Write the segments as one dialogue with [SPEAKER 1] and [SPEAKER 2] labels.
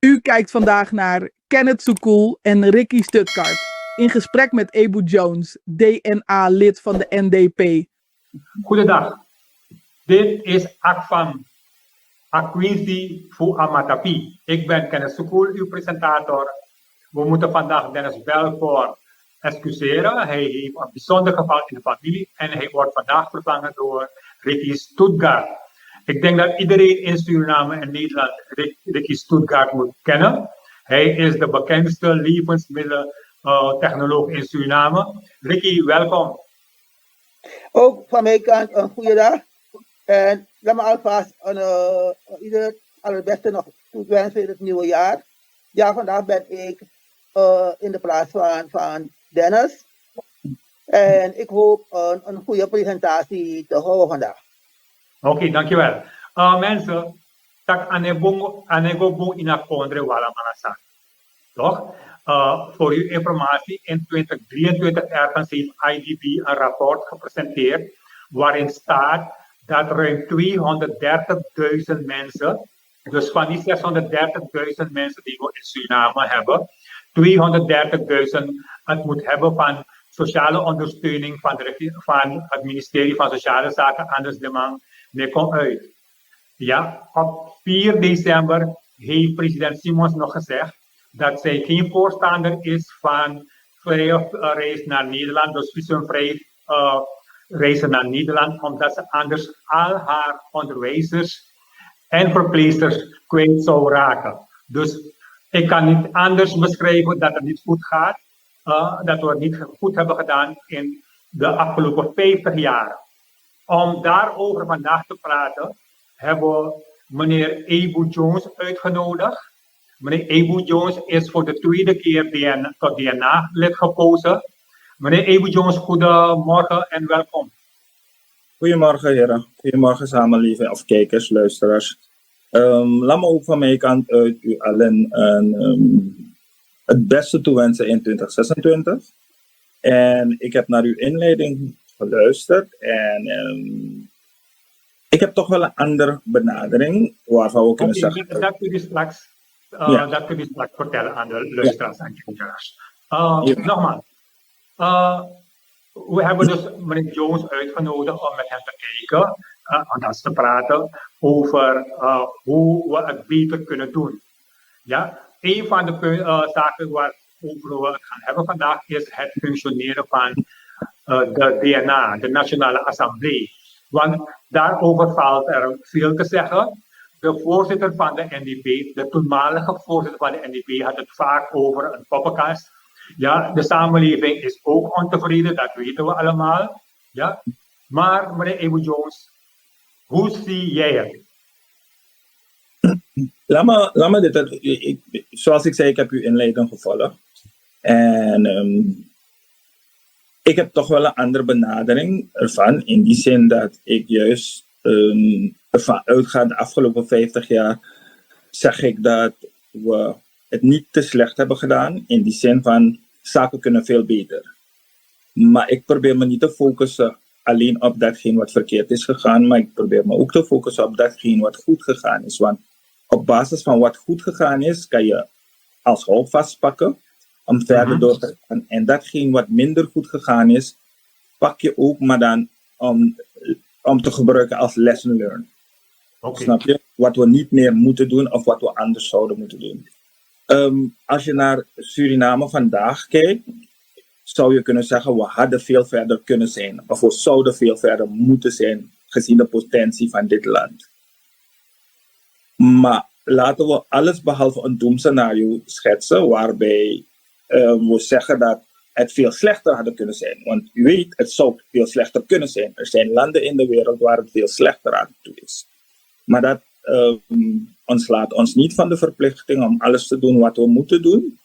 [SPEAKER 1] U kijkt vandaag naar Kenneth Soekoel en Ricky Stuttgart in gesprek met Ebu Jones, DNA-lid van de NDP.
[SPEAKER 2] Goedendag, dit is Akvan Akwinsi Fu Amatapi. Ik ben Kenneth Soekoel, uw presentator. We moeten vandaag Dennis Belfort excuseren. Hij heeft een bijzonder geval in de familie en hij wordt vandaag vervangen door Ricky Stuttgart. Ik denk dat iedereen in Suriname en Nederland Ricky Stuttgart moet kennen. Hij is de bekendste levensmiddeltechnoloog in Suriname. Ricky, welkom.
[SPEAKER 3] Ook van mijn kant een goede dag. En laat me alvast ieder allerbeste nog toewensen in het nieuwe jaar. Ja, vandaag ben ik in de plaats van Dennis. En ik hoop een goede presentatie te houden vandaag.
[SPEAKER 2] Oké, dankjewel. Mensen, tak anego bong ina kondre wala manasan. Toch? Voor uw informatie, in 2023 ergens heeft IDB een rapport gepresenteerd waarin staat dat ruim 230.000 mensen, dus van die 630.000 mensen die we in Suriname hebben, 230.000 het moet hebben van sociale ondersteuning van het ministerie van Sociale Zaken, anders de man nee komt uit. Ja, op 4 december heeft president Simons nog gezegd dat zij geen voorstander is van vrije reis naar Nederland, dus visumvrij reizen naar Nederland, omdat ze anders al haar onderwijzers en verpleegsters kwijt zou raken. Dus ik kan niet anders beschrijven dat het niet goed gaat, dat we het niet goed hebben gedaan in de afgelopen 50 jaar. Om daarover vandaag te praten, hebben we meneer Ebu Jones uitgenodigd. Meneer Ebu Jones is voor de tweede keer tot DNA-lid gekozen. Meneer Ebu Jones, goedemorgen en welkom.
[SPEAKER 4] Goedemorgen heren, goedemorgen samenleving of kijkers, luisteraars. Laat me ook van mijn kant uit u allen het beste toewensen in 2026. En ik heb naar uw inleiding geluisterd en ik heb toch wel een andere benadering waarvan we kunnen zeggen.
[SPEAKER 2] Dat kun je straks vertellen aan de luisteraars en kijkers. Nogmaals, we hebben dus meneer Jones uitgenodigd om met hem te kijken en ons te praten over hoe we het beter kunnen doen. Ja, een van de zaken waarover we het gaan hebben vandaag is het functioneren van de DNA, de Nationale Assemblée. Want daarover valt er veel te zeggen. De voorzitter van de NDP, de toenmalige voorzitter van de NDP, had het vaak over een poppenkast. Ja, de samenleving is ook ontevreden, dat weten we allemaal. Ja. Maar meneer Ebu Jones, hoe zie jij het?
[SPEAKER 4] Laat me dit, zoals ik zei, ik heb uw inleiding gevolgd. En ik heb toch wel een andere benadering ervan, in die zin dat ik juist ervan uitga de afgelopen 50 jaar, zeg ik dat we het niet te slecht hebben gedaan, in die zin van zaken kunnen veel beter. Maar ik probeer me niet te focussen alleen op datgene wat verkeerd is gegaan, maar ik probeer me ook te focussen op datgene wat goed gegaan is. Want op basis van wat goed gegaan is, kan je als hoop vastpakken om verder door te gaan. En datgene wat minder goed gegaan is, pak je ook maar dan om te gebruiken als lesson learned.
[SPEAKER 2] Okay.
[SPEAKER 4] Snap je? Wat we niet meer moeten doen of wat we anders zouden moeten doen. Als je naar Suriname vandaag kijkt, zou je kunnen zeggen, we hadden veel verder kunnen zijn. Of we zouden veel verder moeten zijn, gezien de potentie van dit land. Maar laten we alles behalve een doemscenario schetsen, waarbij we zeggen dat het veel slechter hadden kunnen zijn. Want u weet, het zou veel slechter kunnen zijn. Er zijn landen in de wereld waar het veel slechter aan toe is. Maar dat ontslaat ons niet van de verplichting om alles te doen wat we moeten doen.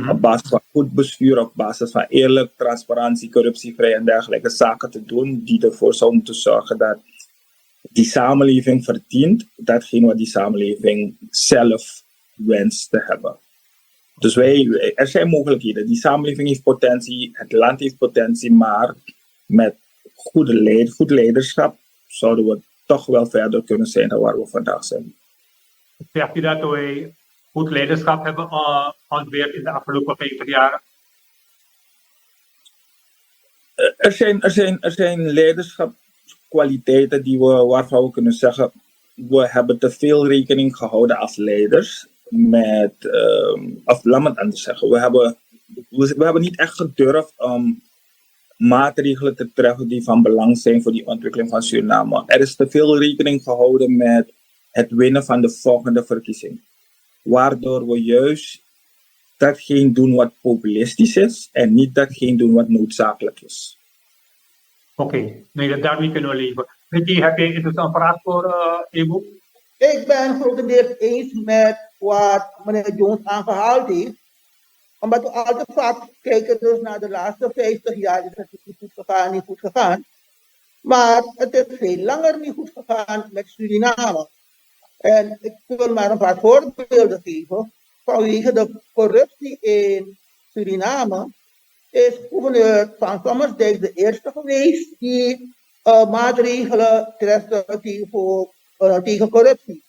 [SPEAKER 4] Op basis van goed bestuur, op basis van eerlijk, transparantie, corruptievrij en dergelijke zaken te doen, die ervoor zouden moeten zorgen dat die samenleving verdient datgene wat die samenleving zelf wenst te hebben. Dus er zijn mogelijkheden. Die samenleving heeft potentie, het land heeft potentie, maar met goed leiderschap zouden we toch wel verder kunnen zijn dan waar we vandaag zijn.
[SPEAKER 2] Zegt u dat wij goed leiderschap hebben ontbeerd in de afgelopen 50 jaar?
[SPEAKER 4] Er zijn leiderschapskwaliteiten waarvan we kunnen zeggen, we hebben te veel rekening gehouden als leiders met, of laat me het anders zeggen, we hebben niet echt gedurfd om maatregelen te treffen die van belang zijn voor die ontwikkeling van Suriname. Er is te veel rekening gehouden met het winnen van de volgende verkiezing, waardoor we juist datgene doen wat populistisch is en niet datgene doen wat noodzakelijk is.
[SPEAKER 2] Oké, nee, daarmee kunnen we leven. Ricky, heb je een vraag voor Ebo?
[SPEAKER 3] Ik ben grotendeels eens met wat meneer Jones aangehaald heeft. Omdat we altijd vaak kijken dus naar de laatste 50 jaar, is het niet goed gegaan. Maar het is veel langer niet goed gegaan met Suriname. En ik wil maar een paar voorbeelden geven. Vanwege de corruptie in Suriname is gouverneur Van Sommersdijk de eerste geweest die maatregelen treft tegen corruptie.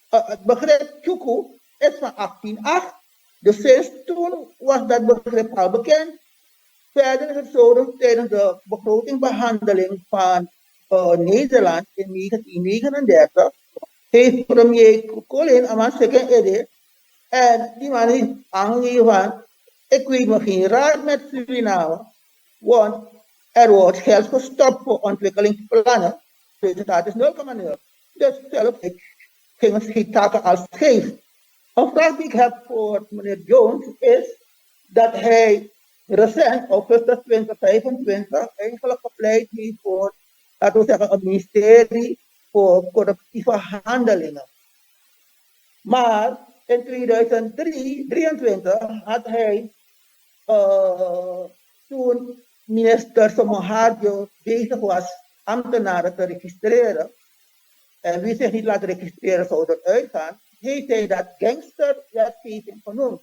[SPEAKER 3] Het begrip Chuku is van 1808. Dus sinds toen was dat begrip al bekend. Verder is het zo dat tijdens de begrotingbehandeling van Nederland in 1939 heeft premier Colin Amanseke Ede en die man heeft aangegeven van, ik weet me geen raad met Suriname, want er wordt geld gestopt voor ontwikkelingsplannen. Het resultaat is 0,0. Dus zelf ging het geen taken als scheef. Een vraag die ik heb voor meneer Jones is dat hij recent, augustus 2025, eigenlijk gepleit heeft voor, laten we zeggen, het ministerie voor corruptieve handelingen. Maar in 2023 had hij, toen minister Somoharjo bezig was ambtenaren te registreren, en wie zich niet laat registreren zou eruit gaan, heeft hij dat gangsterwetgeving genoemd.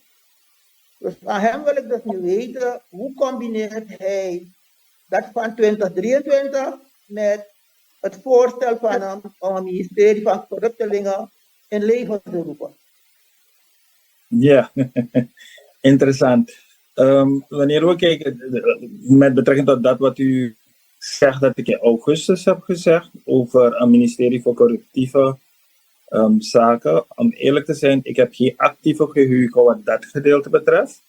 [SPEAKER 3] Dus aan hem wil ik dus nu weten, hoe combineert hij dat van 2023 met het voorstel van hem om een ministerie van corruptelingen in leven te roepen?
[SPEAKER 4] Ja, interessant. Wanneer we kijken, met betrekking tot dat wat u zegt dat ik in augustus heb gezegd over een ministerie voor corruptieve zaken. Om eerlijk te zijn, ik heb geen actieve geheugen wat dat gedeelte betreft.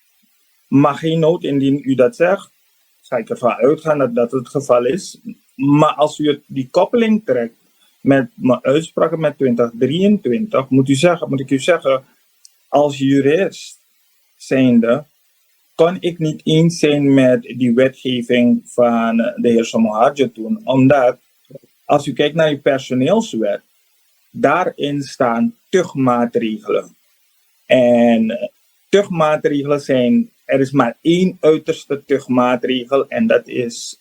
[SPEAKER 4] Maar geen nood indien u dat zegt, ga ik ervan uitgaan dat dat het geval is. Maar als u die koppeling trekt met mijn uitspraken met 2023, moet ik u zeggen, als jurist zijnde, kon ik niet eens zijn met die wetgeving van de heer Somoharjo toen. Omdat, als u kijkt naar die personeelswet, daarin staan tuchtmaatregelen. En tuchtmaatregelen zijn, er is maar één uiterste tuchtmaatregel en dat is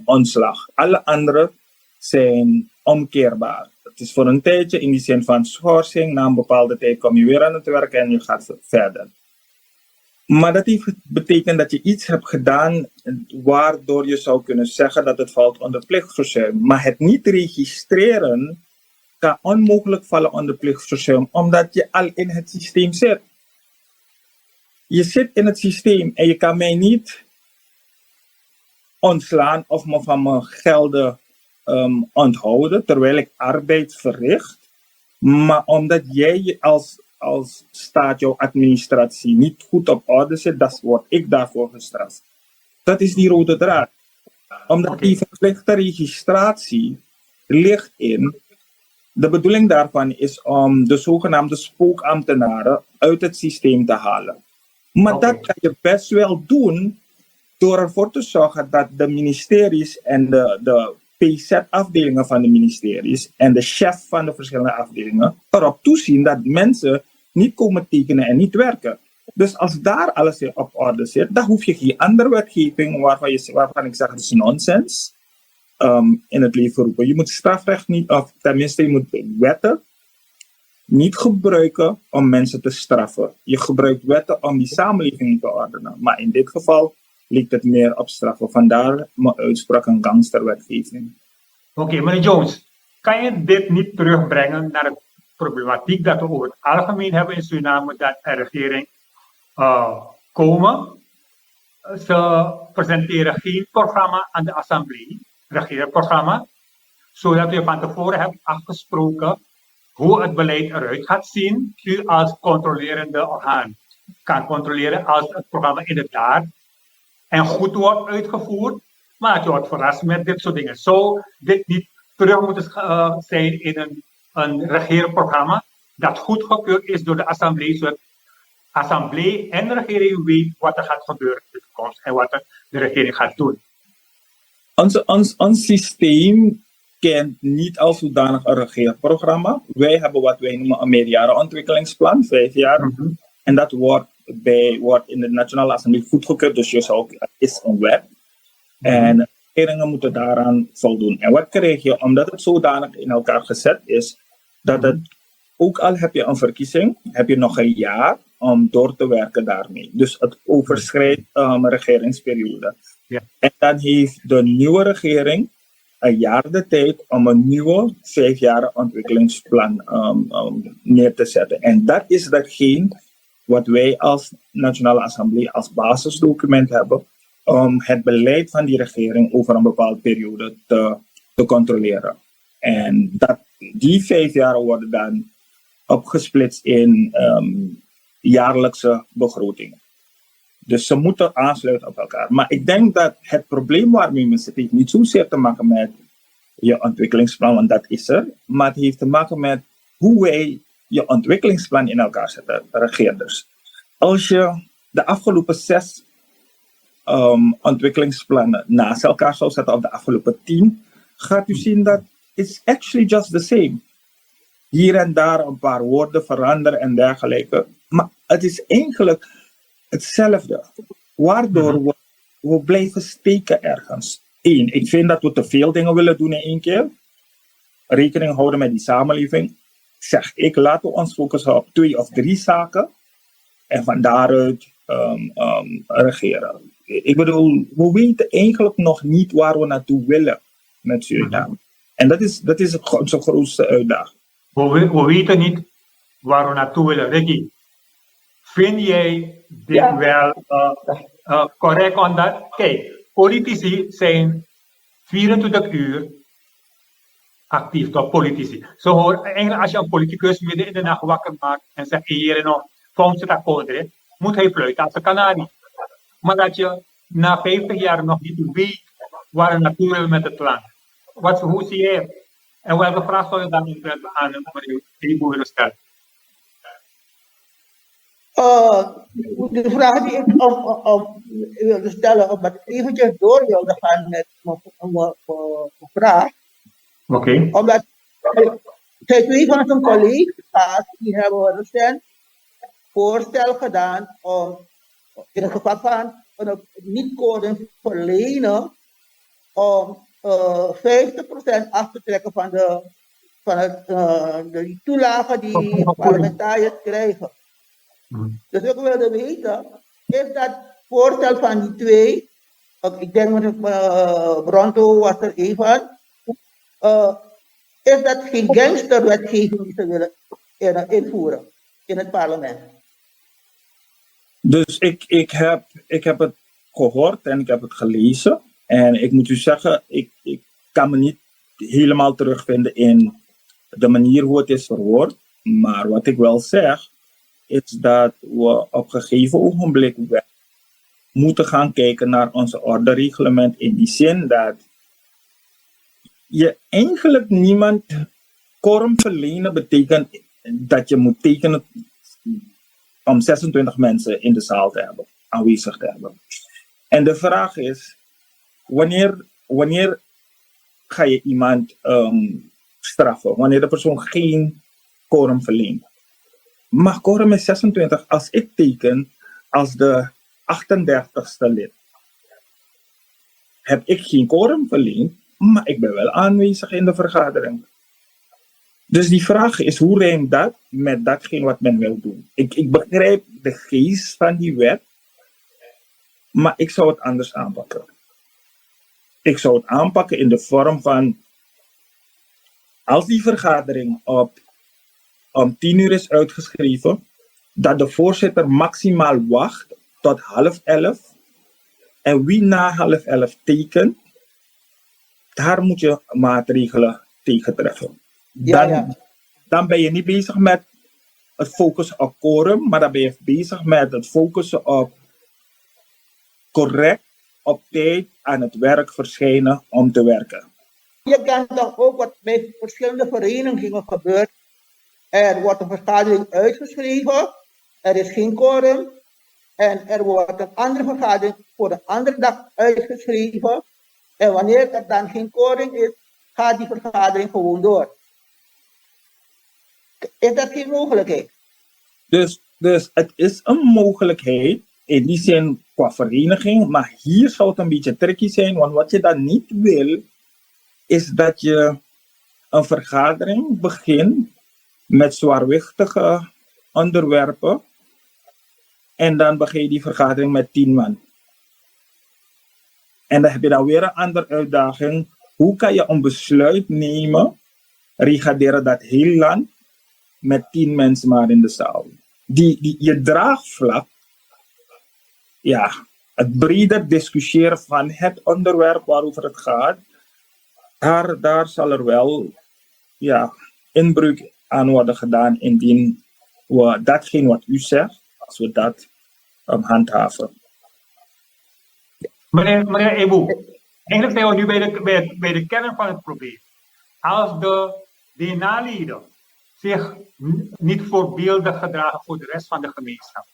[SPEAKER 4] ontslag. Alle andere zijn omkeerbaar. Het is voor een tijdje in die zin van schorsing, na een bepaalde tijd kom je weer aan het werk en je gaat verder. Maar dat betekent dat je iets hebt gedaan waardoor je zou kunnen zeggen dat het valt onder plichtverzuim. Maar het niet registreren kan onmogelijk vallen onder plichtverzuim, omdat je al in het systeem zit. Je zit in het systeem en je kan mij niet ontslaan of me van mijn gelden onthouden terwijl ik arbeid verricht. Maar omdat jij als staat, jouw administratie niet goed op orde zit, dan word ik daarvoor gestraft. Dat is die rode draad. Omdat die verplichte registratie ligt in. De bedoeling daarvan is om de zogenaamde spookambtenaren uit het systeem te halen. Maar dat kan je best wel doen door ervoor te zorgen dat de ministeries en de PZ-afdelingen van de ministeries en de chef van de verschillende afdelingen erop toezien dat mensen niet komen tekenen en niet werken. Dus als daar alles op orde zit, dan hoef je geen andere wetgeving waarvan ik zeg het is nonsens in het leven roepen. Je moet strafrecht niet, of tenminste je moet wetten niet gebruiken om mensen te straffen. Je gebruikt wetten om die samenleving te ordenen. Maar in dit geval lijkt het meer op straffen. Vandaar mijn uitspraak een gangsterwetgeving.
[SPEAKER 2] Oké, meneer Jones, kan je dit niet terugbrengen naar het problematiek dat we over het algemeen hebben in Suriname, dat er regering komen. Ze presenteren geen programma aan de assemblee, regeerprogramma, zodat we van tevoren hebben afgesproken hoe het beleid eruit gaat zien. U als controlerende orgaan kan controleren als het programma inderdaad en goed wordt uitgevoerd, maar dat je wordt verrast met dit soort dingen. Zou dit niet terug moeten zijn in een regeerprogramma dat goedgekeurd is door de assemblee, zodat assemblee en de regering weet wat er gaat gebeuren in de toekomst en wat de regering gaat doen.
[SPEAKER 4] Ons systeem kent niet als zodanig een regeerprogramma. Wij hebben wat wij noemen een meerjarenontwikkelingsplan, 5 jaar. En dat wordt in de Nationale Assemblée goedgekeurd, dus is een wet. En regeringen moeten daaraan voldoen. En wat krijg je, omdat het zodanig in elkaar gezet is, dat het, ook al heb je een verkiezing, heb je nog een jaar om door te werken daarmee. Dus het overschrijdt een regeringsperiode.
[SPEAKER 2] Ja.
[SPEAKER 4] En dan heeft de nieuwe regering een jaar de tijd om een nieuwe 5-jarige ontwikkelingsplan neer te zetten. En dat is datgene wat wij als Nationale Assemblée als basisdocument hebben om het beleid van die regering over een bepaalde periode te controleren. En die 5 jaar worden dan opgesplitst in jaarlijkse begrotingen. Dus ze moeten aansluiten op elkaar. Maar ik denk dat het probleem waarmee we zitten heeft niet zozeer te maken met je ontwikkelingsplan, want dat is er. Maar het heeft te maken met hoe wij je ontwikkelingsplan in elkaar zetten, regeerders. Als je de afgelopen 6 ontwikkelingsplannen naast elkaar zou zetten, of de afgelopen 10, gaat u zien dat it's actually just the same. Hier en daar een paar woorden veranderen en dergelijke. Maar het is eigenlijk hetzelfde. Waardoor we blijven steken ergens. 1, ik vind dat we te veel dingen willen doen in één keer. Rekening houden met die samenleving. Zeg ik, laten we ons focussen op 2 of 3 zaken. En van daaruit regeren. Ik bedoel, we weten eigenlijk nog niet waar we naartoe willen met Suriname. En dat is onze grootste uitdaging.
[SPEAKER 2] We weten niet waar we naartoe willen. Ricky, vind jij dit wel correct on dat? Kijk, politici zijn 24 uur actief, toch politici. Zo hoor, eigenlijk als je een politicus midden in de nacht wakker maakt en zegt, hier nog, volgens het akkoord, moet hij fluiten als een kanarie. Maar dat je na 50 jaar nog niet weet waar je naartoe wil met het land. Hoe zie je het? En welke vraag zou je dan aan meneer Ebo willen stellen?
[SPEAKER 3] De vraag die ik wilde stellen, omdat ik eventjes door wilde gaan met mijn vraag.
[SPEAKER 2] Oké.
[SPEAKER 3] Omdat twee van zijn collega's, die hebben recent voorstel gedaan om in het geval van een niet-coding verlenen om 50% af te trekken van de toelagen die parlementariërs krijgen. Dus ik wilde weten, is dat voorstel van die 2, ik denk dat Bronto was er een van, is dat geen gangsterwetgeving die ze willen invoeren in het parlement?
[SPEAKER 4] Dus ik heb het gehoord en ik heb het gelezen. En ik moet u zeggen, ik kan me niet helemaal terugvinden in de manier hoe het is verwoord. Maar wat ik wel zeg, is dat we op een gegeven ogenblik moeten gaan kijken naar onze ordereglement. In die zin dat je eigenlijk niemand quorum verlenen betekent dat je moet tekenen om 26 mensen in de zaal te hebben, aanwezig te hebben. En de vraag is, wanneer ga je iemand straffen? Wanneer de persoon geen quorum verleent. Maar quorum is 26 als ik teken als de 38ste lid. Heb ik geen quorum verleend, maar ik ben wel aanwezig in de vergadering. Dus die vraag is, hoe rijmt dat met datgene wat men wil doen? Ik begrijp de geest van die wet, maar ik zou het anders aanpakken. Ik zou het aanpakken in de vorm van, als die vergadering op om 10 uur is uitgeschreven, dat de voorzitter maximaal wacht tot 10:30. En wie na 10:30 tekent, daar moet je maatregelen tegen treffen. Dan ben je niet bezig met het focussen op quorum, maar dan ben je bezig met het focussen op correct op tijd aan het werk verschijnen om te werken.
[SPEAKER 3] Je kan toch ook wat bij verschillende verenigingen gebeurt. Er wordt een vergadering uitgeschreven, er is geen quorum en er wordt een andere vergadering voor een andere dag uitgeschreven. En wanneer er dan geen quorum is, gaat die vergadering gewoon door. Is dat geen mogelijkheid?
[SPEAKER 4] Dus het is een mogelijkheid in die zin qua vereniging, maar hier zou het een beetje tricky zijn, want wat je dan niet wil, is dat je een vergadering begint met zwaarwichtige onderwerpen en dan begin je die vergadering met 10 man. En dan heb je dan weer een andere uitdaging. Hoe kan je een besluit nemen, regaderen dat heel land, met 10 mensen maar in de zaal? Je draagvlak, ja, het breder discussiëren van het onderwerp waarover het gaat, daar zal er wel inbreuk aan worden gedaan indien we datgene wat u zegt, als we dat handhaven.
[SPEAKER 2] Meneer Ebu, eigenlijk zijn we nu bij de kern van het probleem. Als de DNA-leden zich niet voorbeeldig gedragen voor de rest van de gemeenschap,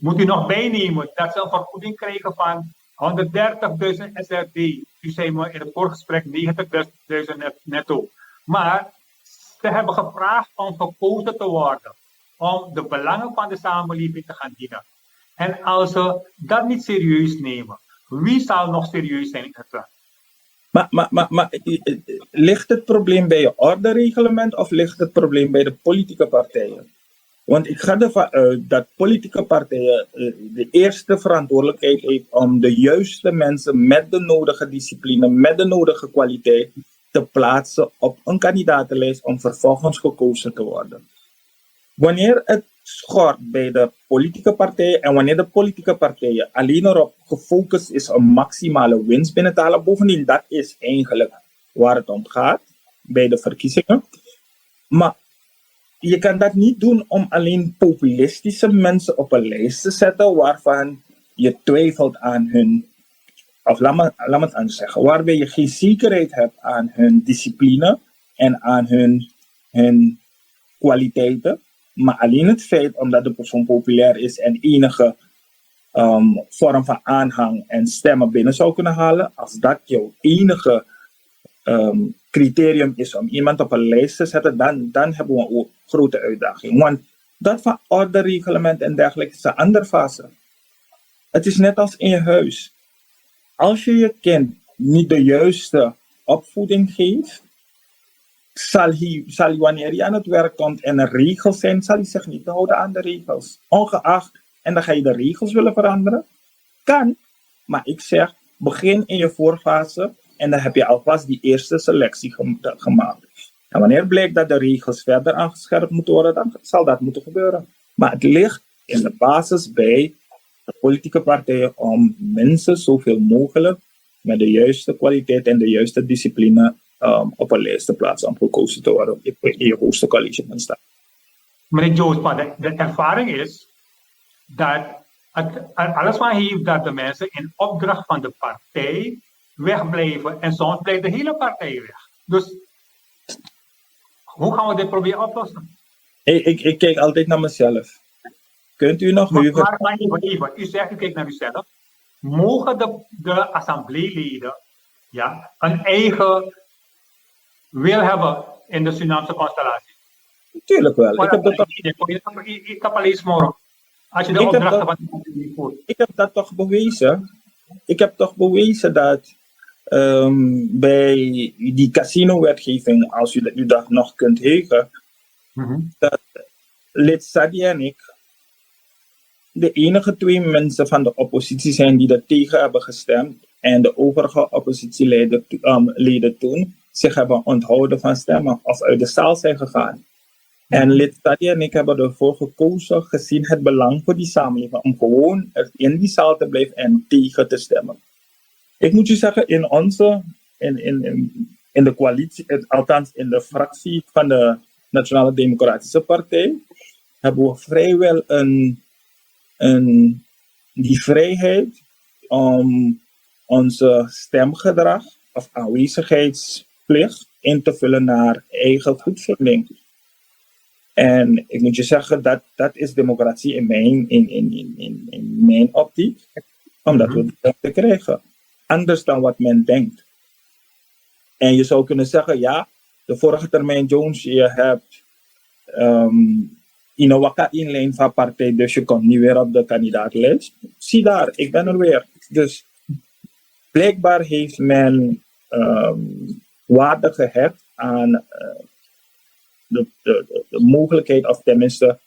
[SPEAKER 2] moet u nog bijnemen dat ze een vergoeding krijgen van 130.000 SRD. U zei me in het voorgesprek 90.000 netto. Maar ze hebben gevraagd om gekozen te worden, om de belangen van de samenleving te gaan dienen. En als ze dat niet serieus nemen, wie zal nog serieus zijn in het land?
[SPEAKER 4] Maar ligt het probleem bij je ordereglement of ligt het probleem bij de politieke partijen? Want ik ga ervan uit dat politieke partijen de eerste verantwoordelijkheid heeft om de juiste mensen met de nodige discipline, met de nodige kwaliteit te plaatsen op een kandidatenlijst om vervolgens gekozen te worden. Wanneer het schort bij de politieke partijen en wanneer de politieke partijen alleen erop gefocust is om maximale winst binnen te halen, bovendien dat is eigenlijk waar het om gaat bij de verkiezingen. Maar je kan dat niet doen om alleen populistische mensen op een lijst te zetten waarvan je twijfelt aan hun, of laat me het anders zeggen, waarbij je geen zekerheid hebt aan hun discipline en aan hun kwaliteiten. Maar alleen het feit omdat de persoon populair is en enige vorm van aanhang en stemmen binnen zou kunnen halen, als dat jouw enige criterium is om iemand op een lijst te zetten, dan hebben we een grote uitdaging. Want dat van ordereglement en dergelijke is een andere fase. Het is net als in je huis. Als je je kind niet de juiste opvoeding geeft, zal hij wanneer hij aan het werk komt en er regels zijn, zal hij zich niet houden aan de regels. Ongeacht, en dan ga je de regels willen veranderen? Kan, maar ik zeg, begin in je voorfase en dan heb je alvast die eerste selectie gemaakt. En wanneer blijkt dat de regels verder aangescherpt moeten worden, dan zal dat moeten gebeuren. Maar het ligt in de basis bij de politieke partijen om mensen zoveel mogelijk met de juiste kwaliteit en de juiste discipline op een lijst te plaatsen om gekozen te worden in je hoogste college van staat.
[SPEAKER 2] Meneer Joosma, de ervaring is dat alles van heeft dat de mensen in opdracht van de partij wegblijven en soms blijft de hele partij weg. Dus hoe gaan we dit proberen oplossen?
[SPEAKER 4] Ik kijk altijd naar mezelf. Kunt u nog
[SPEAKER 2] maar even. U zegt u kijkt naar uzelf. Mogen de assembleeleden een eigen wil hebben in de Surinaamse constellatie?
[SPEAKER 4] Natuurlijk wel. Ik
[SPEAKER 2] heb al eens morgen. Als je de opdrachten van de voert.
[SPEAKER 4] Ik heb dat toch bewezen. Ik heb toch bewezen dat bij die casino-wetgeving, als u dat nog kunt heugen, dat lid Sadi en ik de enige 2 mensen van de oppositie zijn die er tegen hebben gestemd en de overige oppositieleden toen zich hebben onthouden van stemmen of uit de zaal zijn gegaan. En lid Taddy en ik hebben ervoor gekozen, gezien het belang voor die samenleving, om gewoon in die zaal te blijven en tegen te stemmen. Ik moet je zeggen, in de coalitie, althans in de fractie van de Nationale Democratische Partij, hebben we vrijwel die vrijheid om onze stemgedrag of aanwezigheidsplicht in te vullen naar eigen goedvinding. En ik moet je zeggen, dat is democratie in mijn optiek, omdat we dat te krijgen. Anders dan wat men denkt. En je zou kunnen zeggen, ja, de vorige termijn Jones, je hebt in een wakka inlijn van partij, dus je komt niet weer op de kandidaatlijst. Zie daar, ik ben er weer. Dus blijkbaar heeft men waarde gehecht aan de mogelijkheid, of tenminste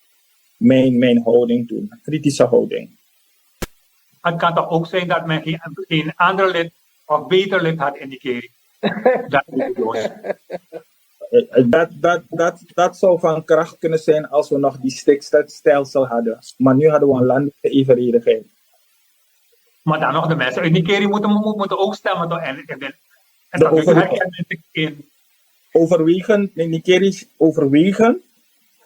[SPEAKER 4] mijn houding toen, kritische houding.
[SPEAKER 2] Het kan toch ook zijn dat men geen ander lid of beter lid had in die kering.
[SPEAKER 4] Dat zou van kracht kunnen zijn als we nog die stikstelsel hadden. Maar nu hadden we een landelijke evenredigheid.
[SPEAKER 2] Maar dan nog de mensen in die kering moeten ook stemmen. Toch? En dat herkennen in.
[SPEAKER 4] Overwegend, in die kering overwegend.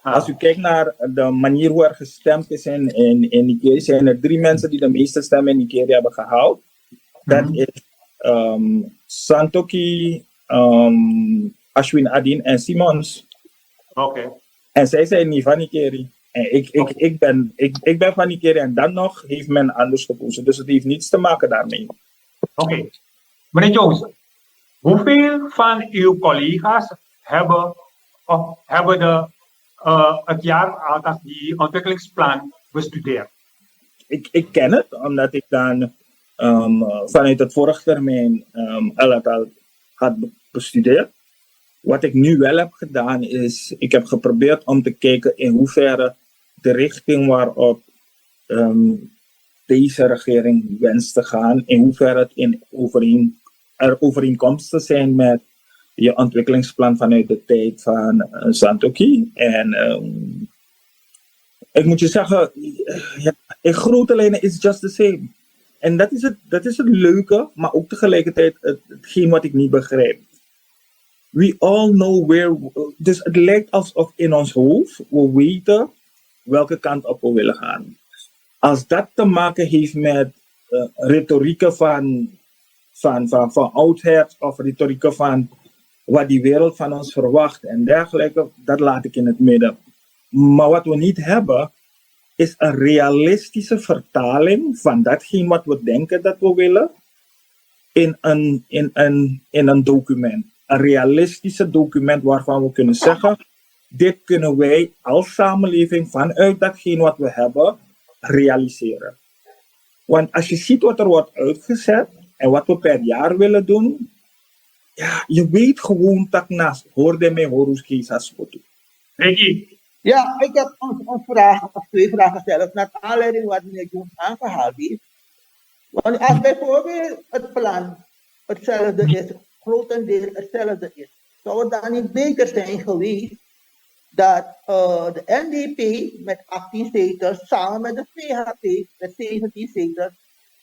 [SPEAKER 4] Als u kijkt naar de manier hoe er gestemd is in Nigeria, zijn er 3 mensen die de meeste stemmen in Nigeria hebben gehaald. Dat is Santoki, Ashwin Adin en Simons.
[SPEAKER 2] Oké.
[SPEAKER 4] En zij zijn niet van Nigeria. En ik ben van Nigeria en dan nog heeft men anders gekozen. Dus het heeft niets te maken daarmee.
[SPEAKER 2] Oké. Meneer Jones, hoeveel van uw collega's hebben het jaar althans die ontwikkelingsplan bestudeerd?
[SPEAKER 4] Ik ken het, omdat ik dan vanuit het vorige termijn al had bestudeerd. Wat ik nu wel heb gedaan is, ik heb geprobeerd om te kijken in hoeverre de richting waarop deze regering wenst te gaan, in hoeverre het overeenkomsten zijn met je ontwikkelingsplan vanuit de tijd van Santoki. En ik moet je zeggen, in grote lijnen is just the same. En dat is het leuke, maar ook tegelijkertijd hetgeen wat ik niet begrijp. We all know where. Dus het lijkt alsof in ons hoofd we weten welke kant op we willen gaan. Als dat te maken heeft met retorieken van oudheid of retorieken van wat die wereld van ons verwacht en dergelijke, dat laat ik in het midden. Maar wat we niet hebben, is een realistische vertaling van datgene wat we denken dat we willen in een document. Een realistische document waarvan we kunnen zeggen, dit kunnen wij als samenleving vanuit datgene wat we hebben realiseren. Want als je ziet wat er wordt uitgezet en wat we per jaar willen doen, ja, je weet gewoon dat naast hoorde mij Horus Keesas foto.
[SPEAKER 2] Ricky.
[SPEAKER 3] Ja, ik heb een vraag of 2 vragen gesteld naar aanleiding wat meneer Jones aangehaald heeft. Want als bijvoorbeeld het plan hetzelfde is, grotendeels hetzelfde is, zou het dan niet beter zijn geweest dat de NDP met 18 zetels samen met de VHP met 17 zetels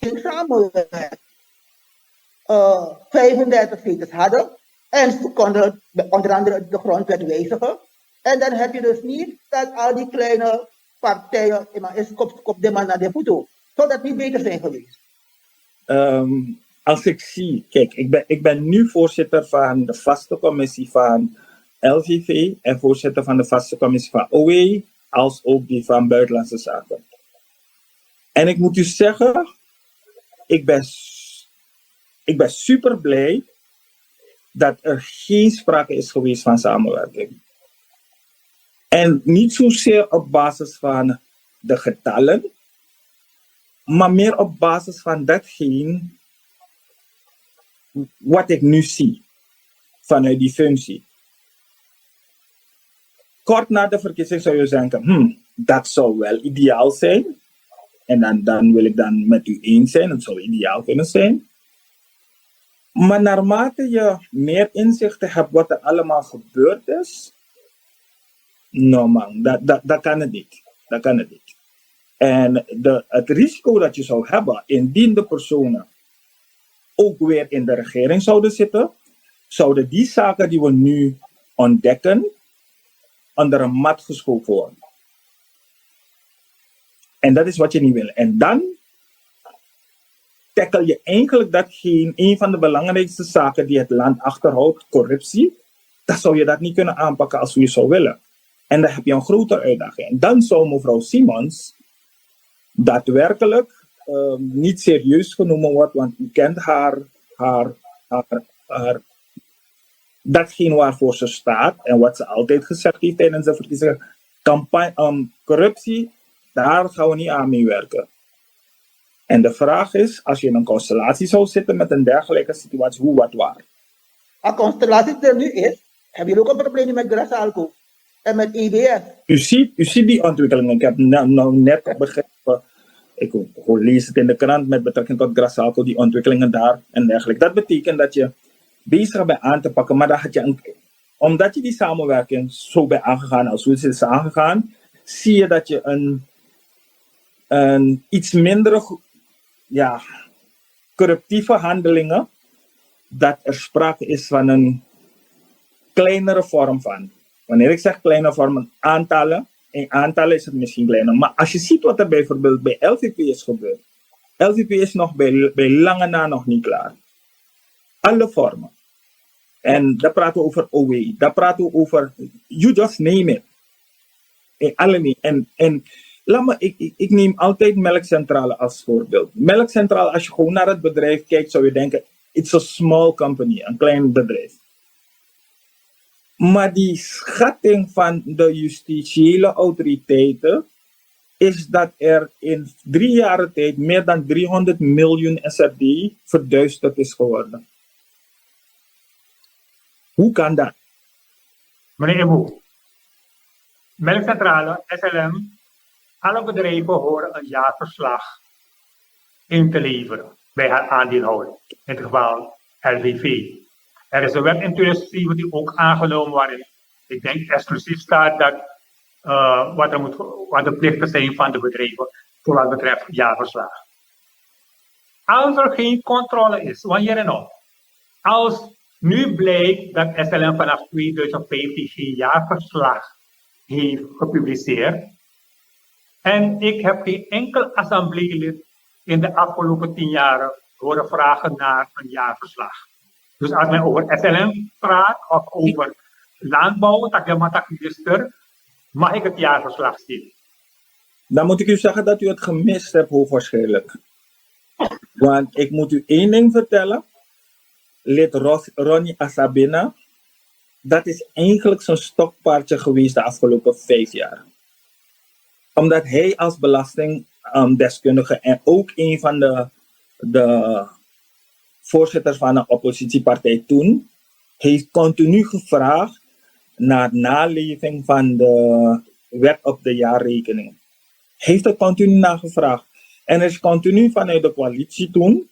[SPEAKER 3] ging samenwerken? 35 zetels hadden en ze konden onder andere de grondwet wijzigen. En dan heb je dus niet dat al die kleine partijen is kop de man naar de voet. Zou dat niet beter zijn geweest?
[SPEAKER 4] Als ik zie, kijk, ik ben nu voorzitter van de vaste commissie van LVV en voorzitter van de vaste commissie van OE, als ook die van Buitenlandse Zaken. En ik moet u zeggen, ik ben super blij dat er geen sprake is geweest van samenwerking. En niet zozeer op basis van de getallen, maar meer op basis van datgene wat ik nu zie vanuit die functie. Kort na de verkiezing zou je denken, dat zou wel ideaal zijn. En dan wil ik dan met u eens zijn, het zou ideaal kunnen zijn. Maar naarmate je meer inzichten hebt wat er allemaal gebeurd is, No man, dat kan het niet. Dat kan het niet. En het risico dat je zou hebben, indien de personen ook weer in de regering zouden zitten, zouden die zaken die we nu ontdekken, onder een mat geschoven worden. En dat is wat je niet wil. En dan tackle je eigenlijk datgene, een van de belangrijkste zaken die het land achterhoudt, corruptie. Dan zou je dat niet kunnen aanpakken als je zou willen. En dan heb je een grote uitdaging. En dan zou mevrouw Simons daadwerkelijk niet serieus genomen worden, want u kent haar datgene waarvoor ze staat en wat ze altijd gezegd heeft tijdens de verkiezingscampagne. Corruptie, daar gaan we niet aan meewerken. En de vraag is, als je in een constellatie zou zitten met een dergelijke situatie, hoe, wat, waar?
[SPEAKER 3] Een constellatie die er nu is, hebben jullie ook een probleem met Grasalco en met EBS?
[SPEAKER 4] U ziet die ontwikkelingen. Ik heb nou net begrepen, ik lees het in de krant met betrekking tot Grasalco, die ontwikkelingen daar en dergelijke. Dat betekent dat je bezig bent aan te pakken, maar dan had je omdat je die samenwerking zo bent aangegaan als hoe het is aangegaan, zie je dat je een iets minder corruptieve handelingen, dat er sprake is van een kleinere vorm van. Wanneer ik zeg kleine vormen, aantallen, in aantallen is het misschien kleiner. Maar als je ziet wat er bijvoorbeeld bij LVP is gebeurd. LVP is nog bij lange na nog niet klaar. Alle vormen. En daar praten we over OE. Daar praten we over, you just name it. In alle en laat me, ik neem altijd Melkcentrale als voorbeeld. Melkcentrale, als je gewoon naar het bedrijf kijkt, zou je denken, it's a small company, een klein bedrijf. Maar die schatting van de justitiële autoriteiten is dat er in 3 jaar tijd meer dan 300 miljoen SRD verduisterd is geworden. Hoe kan dat?
[SPEAKER 2] Meneer Ebo, Melkcentrale, SLM, alle bedrijven horen een jaarverslag in te leveren bij haar aandeelhouder, in het geval LVV. Er is een wet in 2017 ook aangenomen waarin, ik denk, exclusief staat dat wat de plichten zijn van de bedrijven voor wat betreft jaarverslag. Als er geen controle is, wanneer en of, als nu blijkt dat SLM vanaf 2015 geen jaarverslag heeft gepubliceerd, en ik heb geen enkel assembleelid in de afgelopen 10 jaar horen vragen naar een jaarverslag. Dus als men over SLM praat of over landbouw, minister, mag ik het jaarverslag zien.
[SPEAKER 4] Dan moet ik u zeggen dat u het gemist hebt, hoogwaarschijnlijk. Want ik moet u één ding vertellen. Lid Ronnie Asabina, dat is eigenlijk zijn stokpaardje geweest de afgelopen 5 jaar. Omdat hij als belastingdeskundige en ook een van de voorzitters van een oppositiepartij toen, heeft continu gevraagd naar naleving van de wet op de jaarrekening. Heeft er continu naar gevraagd. En er is continu vanuit de coalitie toen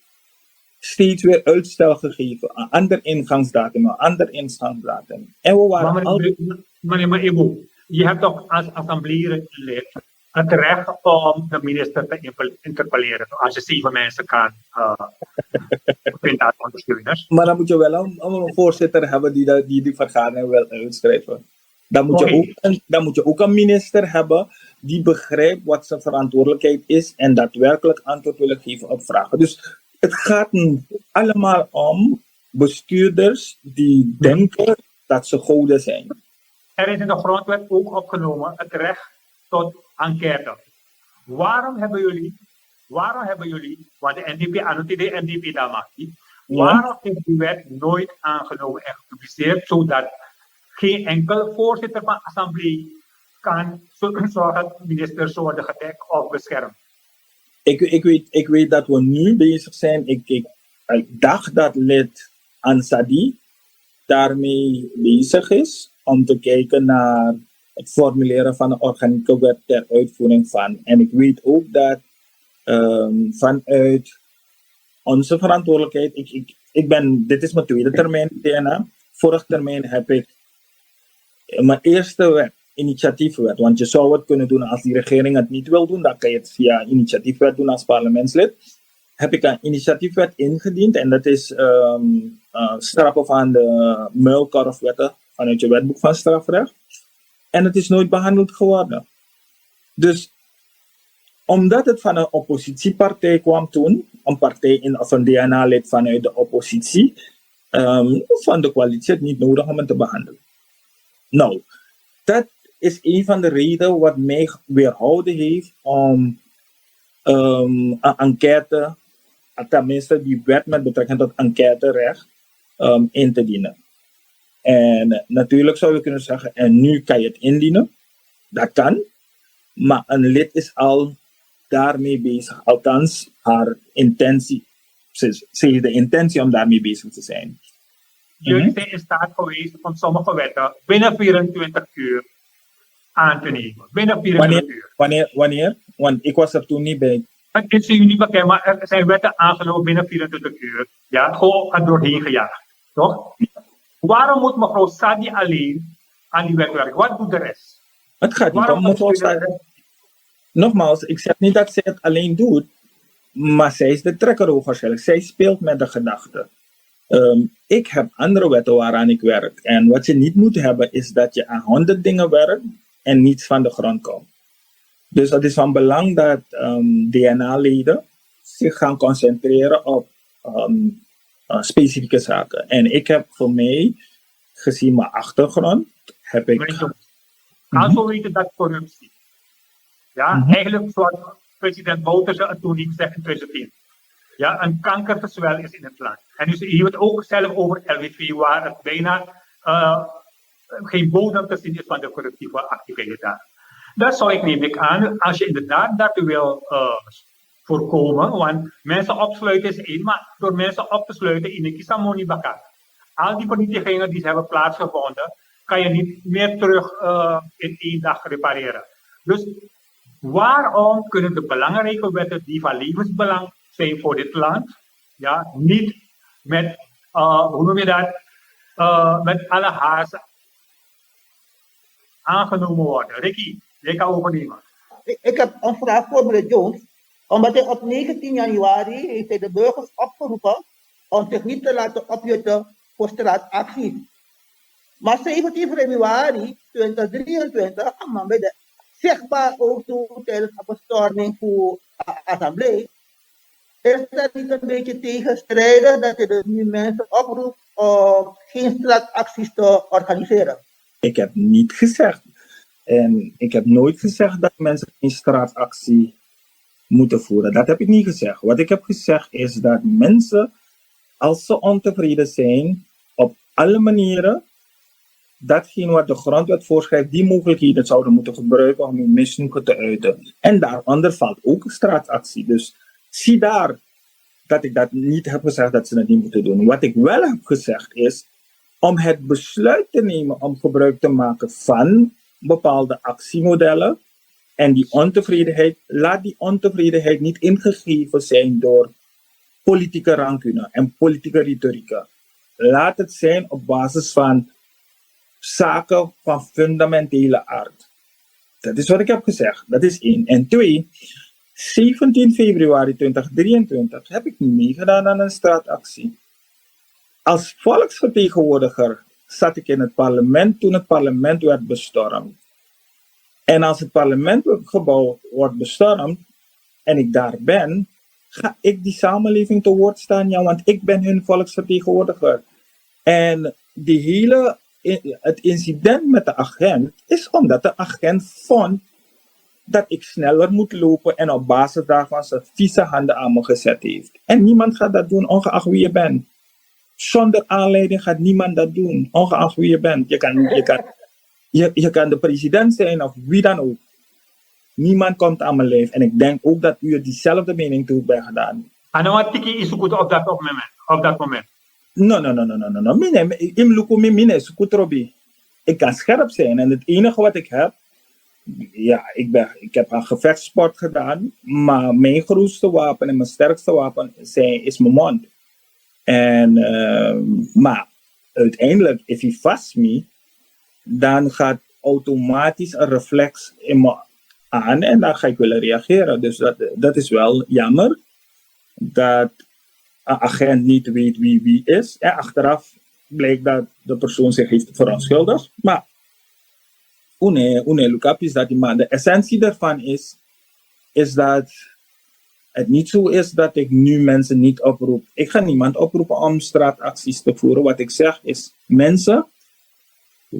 [SPEAKER 4] steeds weer uitstel gegeven. Een ander ingangsdatum, een ander ingangsdatum. En we waren
[SPEAKER 2] Meneer Ebo, je hebt toch als assembleelid het recht om de minister te interpelleren. Als je 7 mensen kan vinden als ondersteuners.
[SPEAKER 4] Maar dan moet je wel een voorzitter hebben die vergadering wil uitschrijven. Dan moet je ook een minister hebben die begrijpt wat zijn verantwoordelijkheid is en daadwerkelijk antwoord willen geven op vragen. Dus het gaat allemaal om bestuurders die denken dat ze goden zijn.
[SPEAKER 2] Er is in de grondwet ook opgenomen het recht tot enquête. Waarom hebben jullie, want de NDP aan de NDP daar mag niet, waarom is die wet nooit aangenomen en gepubliceerd, zodat geen enkel voorzitter van de assemblee kan zorgen dat ministers worden gedekt of beschermd?
[SPEAKER 4] Ik weet dat we nu bezig zijn. Ik dacht dat lid Ansadi daarmee bezig is om te kijken naar het formuleren van een organieke wet ter uitvoering van. En ik weet ook dat vanuit onze verantwoordelijkheid, dit is mijn tweede termijn, DNA. Vorige termijn heb ik mijn eerste wet initiatiefwet. Want je zou het kunnen doen als die regering het niet wil doen, dan kan je het via initiatiefwet doen als parlementslid. Heb ik een initiatiefwet ingediend en dat is schrappen van de muilkorfwetten vanuit je wetboek van strafrecht. En het is nooit behandeld geworden. Dus omdat het van een oppositiepartij kwam toen, een partij of een DNA-lid vanuit de oppositie, vond de coalitie het niet nodig om het te behandelen. Nou, dat is een van de redenen wat mij weerhouden heeft om een enquête, tenminste die wet met betrekking tot enquêterecht, in te dienen. En natuurlijk zou je kunnen zeggen, en nu kan je het indienen. Dat kan. Maar een lid is al daarmee bezig. Althans, haar intentie. Ze heeft de intentie om daarmee bezig te zijn.
[SPEAKER 2] Jullie zijn in staat geweest om sommige wetten binnen 24 uur aan te nemen. Binnen 24 uur.
[SPEAKER 4] Wanneer? Want ik was er toen niet bij.
[SPEAKER 2] Het is u niet bekend, maar er zijn wetten aangenomen binnen 24 uur. Ja, gewoon er doorheen gejaagd. Toch? Waarom moet mevrouw Sadi alleen aan die wet werken? Wat doet de rest?
[SPEAKER 4] Het gaat niet om mevrouw Sadi. Nogmaals, ik zeg niet dat zij het alleen doet, maar zij is de trekker waarschijnlijk. Zij speelt met de gedachte. Ik heb andere wetten waaraan ik werk. En wat je niet moet hebben, is dat je aan 100 dingen werkt en niets van de grond komt. Dus het is van belang dat DNA-leden zich gaan concentreren op specifieke zaken. En ik heb voor mij, gezien mijn achtergrond, heb ik...
[SPEAKER 2] Also weten dat corruptie. Ja, eigenlijk zoals president Bouterse het toen niet zegt in 2010. Ja, een kankerverzwel is in het land. En dus je het ook zelf over LWV, waar het bijna geen bodem te zien is van de corruptieve activiteiten daar. Dat zou ik neem ik aan, als je inderdaad dat wil voorkomen, want mensen opsluiten is één, maar door mensen op te sluiten in de Kisamoni Bakar. Al die vernietigingen die hebben plaatsgevonden, kan je niet meer terug in 1 dag repareren. Dus waarom kunnen de belangrijke wetten die van levensbelang zijn voor dit land, ja, niet met, hoe noem je dat, met alle haast aangenomen worden? Ricky, jij kan overnemen.
[SPEAKER 3] Ik heb een vraag voor meneer Jones. Omdat hij op 19 januari heeft hij de burgers opgeroepen om zich niet te laten opjutten voor straatactie. Maar 17 februari 2023 kwam man bij de zichtbaar ook toe tijdens een bestorming voor de assemblee. Is dat niet een beetje tegenstrijdig dat je dus nu mensen oproept om geen straatacties te organiseren?
[SPEAKER 4] Ik heb niet gezegd. En ik heb nooit gezegd dat mensen geen straatactie moeten voeren. Dat heb ik niet gezegd. Wat ik heb gezegd is dat mensen, als ze ontevreden zijn, op alle manieren, datgene wat de grondwet voorschrijft, die mogelijkheden zouden moeten gebruiken om hun misnoegen te uiten. En daaronder valt ook straatactie. Dus zie daar dat ik dat niet heb gezegd dat ze het niet moeten doen. Wat ik wel heb gezegd is om het besluit te nemen om gebruik te maken van bepaalde actiemodellen en die ontevredenheid, laat die ontevredenheid niet ingegeven zijn door politieke rancune en politieke retorica. Laat het zijn op basis van zaken van fundamentele aard. Dat is wat ik heb gezegd. Dat is 1. En 2, 17 februari 2023 heb ik niet meegedaan aan een straatactie. Als volksvertegenwoordiger zat ik in het parlement toen het parlement werd bestormd. En als het parlementgebouw wordt bestormd en ik daar ben, ga ik die samenleving te woord staan, ja, want ik ben hun volksvertegenwoordiger. En het incident met de agent is omdat de agent vond dat ik sneller moet lopen en op basis daarvan zijn vieze handen aan me gezet heeft. En niemand gaat dat doen, ongeacht wie je bent. Zonder aanleiding gaat niemand dat doen, ongeacht wie je bent. Je kan de president zijn of wie dan ook. Niemand komt aan mijn lijf. En ik denk ook dat u diezelfde mening toe bent gedaan.
[SPEAKER 2] En dan wat tiki is goed op dat moment.
[SPEAKER 4] No. Mine is goed, Robbie. Ik kan scherp zijn. En het enige wat ik heb, ja, ik heb een gevechtssport gedaan. Maar mijn grootste wapen en mijn sterkste wapen is mijn mond. Maar uiteindelijk, if he vast me, dan gaat automatisch een reflex in me aan en dan ga ik willen reageren. Dus dat is wel jammer dat een agent niet weet wie is. En achteraf blijkt dat de persoon zich heeft verontschuldigd. Maar look up is dat die man. De essentie daarvan is dat het niet zo is dat ik nu mensen niet oproep. Ik ga niemand oproepen om straatacties te voeren. Wat ik zeg is, mensen,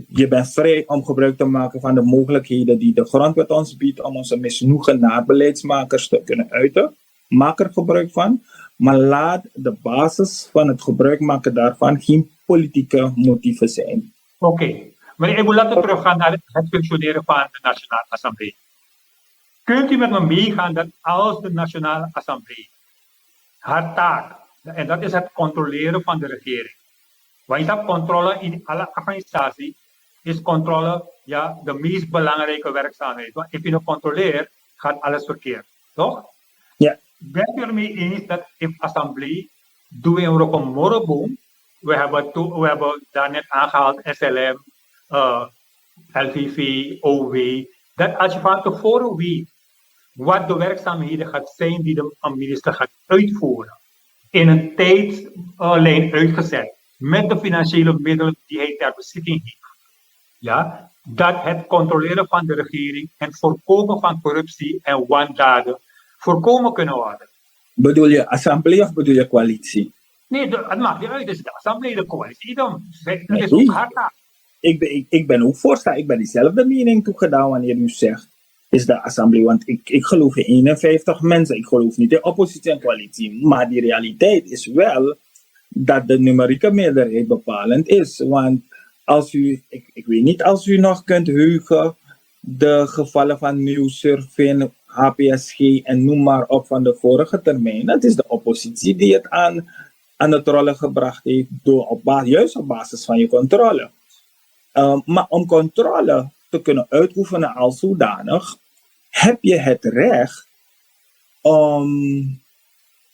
[SPEAKER 4] je bent vrij om gebruik te maken van de mogelijkheden die de grondwet ons biedt om onze misnoegen naar beleidsmakers te kunnen uiten. Maak er gebruik van, maar laat de basis van het gebruik maken daarvan geen politieke motieven zijn.
[SPEAKER 2] Oké. Maar ik wil laten teruggaan naar het functioneren van de Nationale Assemblée. Kunt u met me meegaan dat als de Nationale Assemblée haar taak, en dat is het controleren van de regering. Want je hebt controle in alle organisaties, is controle de meest belangrijke werkzaamheid. Want als je het controleert, gaat alles verkeerd. Toch?
[SPEAKER 4] Ja.
[SPEAKER 2] Ben je ermee eens dat in de Assemblée doen we een rokomoroboom? We hebben daarnet aangehaald SLM, LVV, OW. Dat als je van tevoren weet wat de werkzaamheden gaat zijn die de minister gaat uitvoeren, in een tijdslijn uitgezet, met de financiële middelen die hij ter beschikking heeft. Ja, dat het controleren van de regering en voorkomen van corruptie en wandaden voorkomen kunnen worden.
[SPEAKER 4] Bedoel je assemblee of bedoel je coalitie?
[SPEAKER 2] Nee, het maakt niet uit. Het is de assemblee, de coalitie. Dat is ook hard.
[SPEAKER 4] Ik ben ook voorstander. Ik ben diezelfde mening toegedaan wanneer u zegt, is de assemblee. Want ik geloof in 51 mensen. Ik geloof niet in oppositie en coalitie. Maar die realiteit is wel dat de numerieke meerderheid bepalend is. Want als u, ik weet niet als u nog kunt heugen, de gevallen van Nieuwsurfing, HPSG en noem maar op van de vorige termijn. Het is de oppositie die het aan het rollen gebracht heeft, juist op basis van je controle. Maar om controle te kunnen uitoefenen als zodanig, heb je het recht om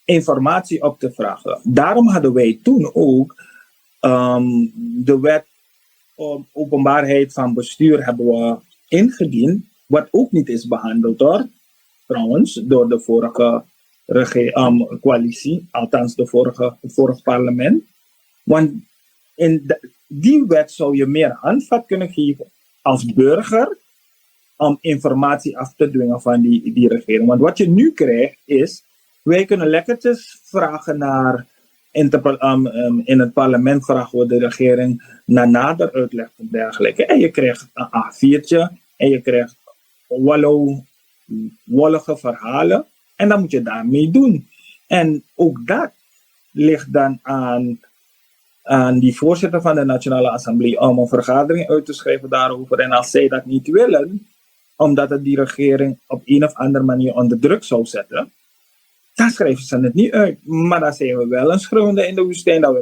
[SPEAKER 4] informatie op te vragen. Daarom hadden wij toen ook de wet om openbaarheid van bestuur hebben we ingediend, wat ook niet is behandeld door de vorige coalitie, althans de vorige parlement. Want in die wet zou je meer handvat kunnen geven als burger om informatie af te dwingen van die regering. Want wat je nu krijgt is, wij kunnen lekkertjes vragen naar, in het parlement vragen we de regering naar nader uitleg en dergelijke. En je krijgt een A4'tje en je krijgt wollige verhalen. En dan moet je daarmee doen. En ook dat ligt dan aan die voorzitter van de Nationale Assemblée om een vergadering uit te schrijven daarover. En als zij dat niet willen, omdat het die regering op een of andere manier onder druk zou zetten, dan schrijven ze het niet uit. Maar dan zijn we wel een schreeuwende in de woestijn. Dat we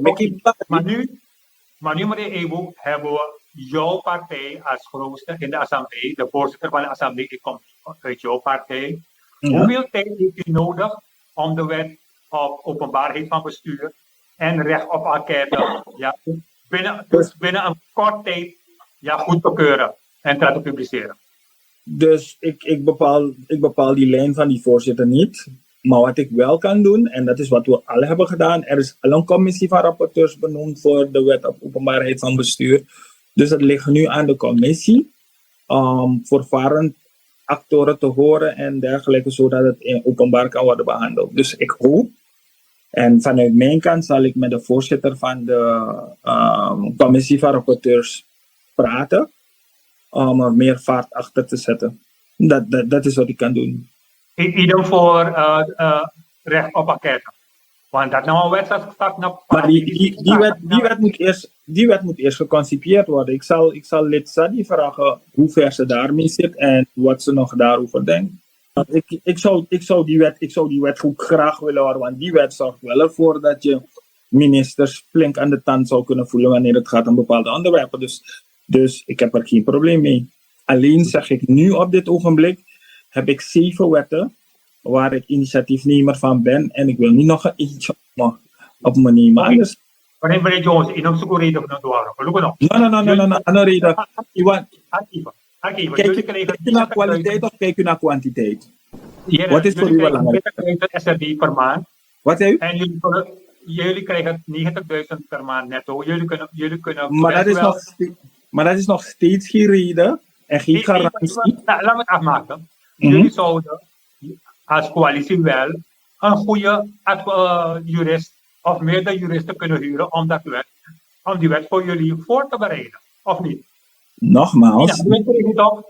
[SPEAKER 2] maar nu, meneer Ebo, hebben we jouw partij als grootste in de Assemblée, de voorzitter van de Assemblée, die komt uit jouw partij. Ja. Hoeveel tijd heeft u nodig om de wet op openbaarheid van bestuur en recht op enquête binnen een kort tijd goed te keuren en te laten publiceren?
[SPEAKER 4] Dus ik bepaal die lijn van die voorzitter niet. Maar wat ik wel kan doen, en dat is wat we al hebben gedaan, er is al een commissie van rapporteurs benoemd voor de wet op openbaarheid van bestuur. Dus het ligt nu aan de commissie om voorvarend actoren te horen en dergelijke, zodat het in openbaar kan worden behandeld. Dus ik hoop, en vanuit mijn kant zal ik met de voorzitter van de commissie van rapporteurs praten, om er meer vaart achter te zetten. Dat is wat ik kan doen.
[SPEAKER 2] Idem voor recht op enquête. Want dat nou een wet staat.
[SPEAKER 4] Maar die wet moet eerst geconcipieerd worden. Ik zal lid Sadi vragen hoe ver ze daarmee zit en wat ze nog daarover denkt. Ik zou die wet ook graag willen horen, want die wet zorgt wel ervoor dat je ministers flink aan de tand zou kunnen voelen wanneer het gaat om bepaalde onderwerpen. Dus ik heb er geen probleem mee. Alleen zeg ik nu op dit ogenblik, heb ik 7 wetten waar ik initiatiefnemer van ben en ik wil niet nog eentje op me nemen. Anders...
[SPEAKER 2] Meneer Jones, in onze corridor van de douane.
[SPEAKER 4] No.
[SPEAKER 2] Oké, want
[SPEAKER 4] Kijk,
[SPEAKER 2] jullie
[SPEAKER 4] kijk
[SPEAKER 2] kregen
[SPEAKER 4] u naar kwaliteit of kijk u naar kwantiteit?
[SPEAKER 2] Heren,
[SPEAKER 4] Wat is voor
[SPEAKER 2] jullie
[SPEAKER 4] u
[SPEAKER 2] krijgen
[SPEAKER 4] belangrijk?
[SPEAKER 2] 90.000 SRD per maand.
[SPEAKER 4] Wat zei u?
[SPEAKER 2] En jullie krijgen 90.000 per maand netto. Jullie kunnen
[SPEAKER 4] Maar dat
[SPEAKER 2] best
[SPEAKER 4] is
[SPEAKER 2] wel.
[SPEAKER 4] maar dat is nog steeds geen reden en geen
[SPEAKER 2] Nee, nee,
[SPEAKER 4] garantie.
[SPEAKER 2] laat me het afmaken.
[SPEAKER 4] Mhm.
[SPEAKER 2] Jullie zouden als coalitie wel een goede jurist of meerdere juristen kunnen huren om die wet voor jullie voor te bereiden. Of niet?
[SPEAKER 4] Nogmaals,
[SPEAKER 2] Ja, weet je toch?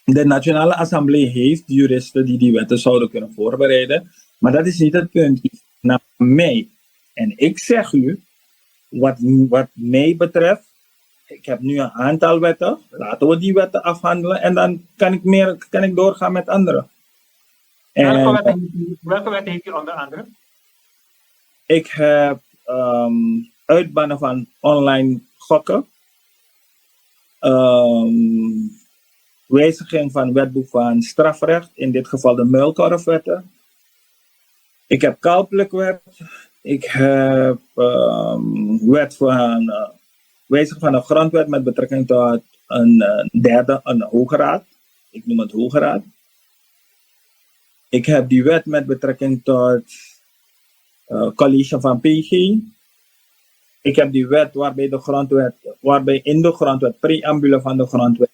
[SPEAKER 4] de Nationale Assemblée heeft juristen die die wetten zouden kunnen voorbereiden. Maar dat is niet het punt. Naar mij. En ik zeg u, wat mij betreft, ik heb nu een aantal wetten. Laten we die wetten afhandelen en dan kan ik doorgaan met andere.
[SPEAKER 2] Welke wetten heeft u onder andere?
[SPEAKER 4] Ik heb uitbannen van online gokken. Wijziging van wetboek van strafrecht, in dit geval de muilkorfwetten. Ik heb kalplikwet. Ik heb wet van wijziging van de grondwet met betrekking tot een hoge raad. Ik noem het hoge raad. Ik heb die wet met betrekking tot college van PG. Ik heb die wet waarbij in de grondwet, preambule van de grondwet,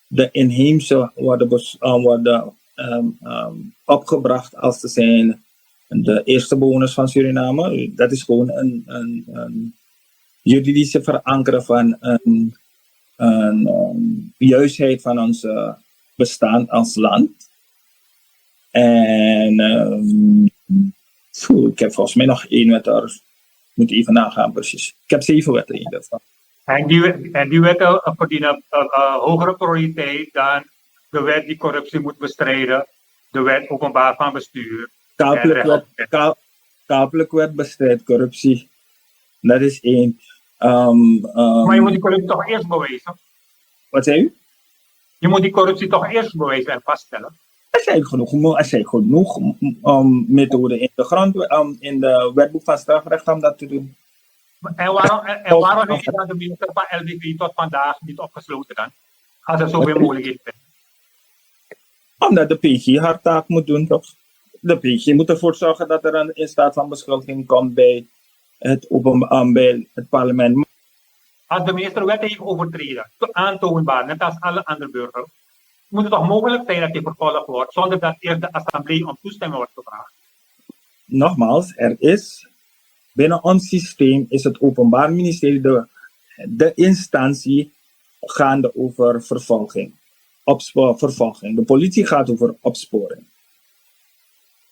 [SPEAKER 4] de inheemse worden opgebracht als te zijn de eerste bewoners van Suriname. Dat is gewoon een juridische verankeren van een juistheid van ons bestaan als land. En ik heb volgens mij nog één wet daar. Moet even nagaan precies. Ik heb 7 wetten in ieder geval.
[SPEAKER 2] En die wetten verdienen hogere prioriteit dan de wet die corruptie moet bestrijden, de wet openbaar van bestuur.
[SPEAKER 4] Kapelijk wet bestrijdt corruptie. Dat is één.
[SPEAKER 2] Maar je moet die corruptie toch eerst bewijzen?
[SPEAKER 4] Wat zei u?
[SPEAKER 2] Je moet die corruptie toch eerst bewijzen en vaststellen?
[SPEAKER 4] Er zijn genoeg methoden in de wetboek van strafrecht om dat te doen.
[SPEAKER 2] En waarom heeft dan de minister van LVV tot vandaag niet opgesloten dan? Als er zoveel mogelijkheden zijn.
[SPEAKER 4] Omdat de PG haar taak moet doen, toch? De PG moet ervoor zorgen dat er een staat van beschuldiging komt bij het parlement.
[SPEAKER 2] Als de minister wetten heeft overtreden, aantoonbaar, net als alle andere burgers, moet het toch mogelijk zijn dat hij vervolgd wordt zonder dat eerst de assemblee om toestemming wordt gevraagd?
[SPEAKER 4] Nogmaals, binnen ons systeem is het Openbaar Ministerie de instantie gaande over vervolging. Vervolging. De politie gaat over opsporing.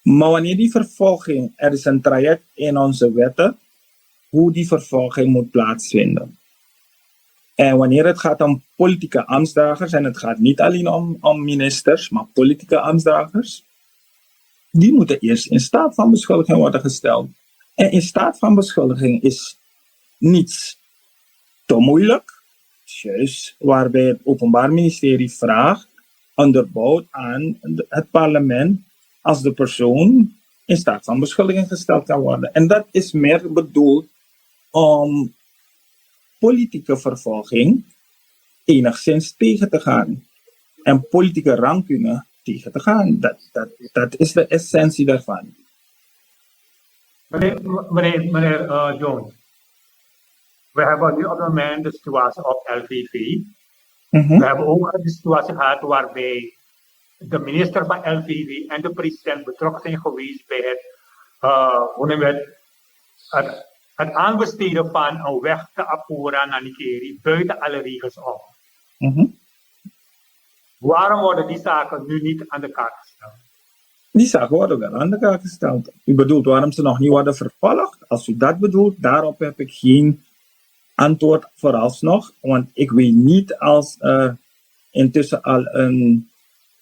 [SPEAKER 4] Maar wanneer die vervolging, er is een traject in onze wetten, hoe die vervolging moet plaatsvinden. En wanneer het gaat om politieke ambtsdragers, en het gaat niet alleen om ministers, maar politieke ambtsdragers, die moeten eerst in staat van beschuldiging worden gesteld. En in staat van beschuldiging is niets te moeilijk. Juist waarbij het Openbaar Ministerie vraagt, onderbouwd aan het parlement, als de persoon in staat van beschuldiging gesteld kan worden. En dat is meer bedoeld om politieke vervolging enigszins tegen te gaan. En politieke rancune tegen te gaan. Dat is de essentie daarvan.
[SPEAKER 2] Meneer Jones, we hebben nu op het moment de situatie op LVV. We hebben ook de situatie gehad waarbij de minister van LVV en de president betrokken zijn geweest bij het aanbesteden van een weg te Apura naar Nikeri buiten alle regels om. Waarom worden die zaken nu niet aan de kaart gesteld?
[SPEAKER 4] Die zaken worden wel aan de kaart gesteld. U bedoelt waarom ze nog niet worden vervolgd? Als u dat bedoelt, daarop heb ik geen antwoord vooralsnog. Want ik weet niet als intussen al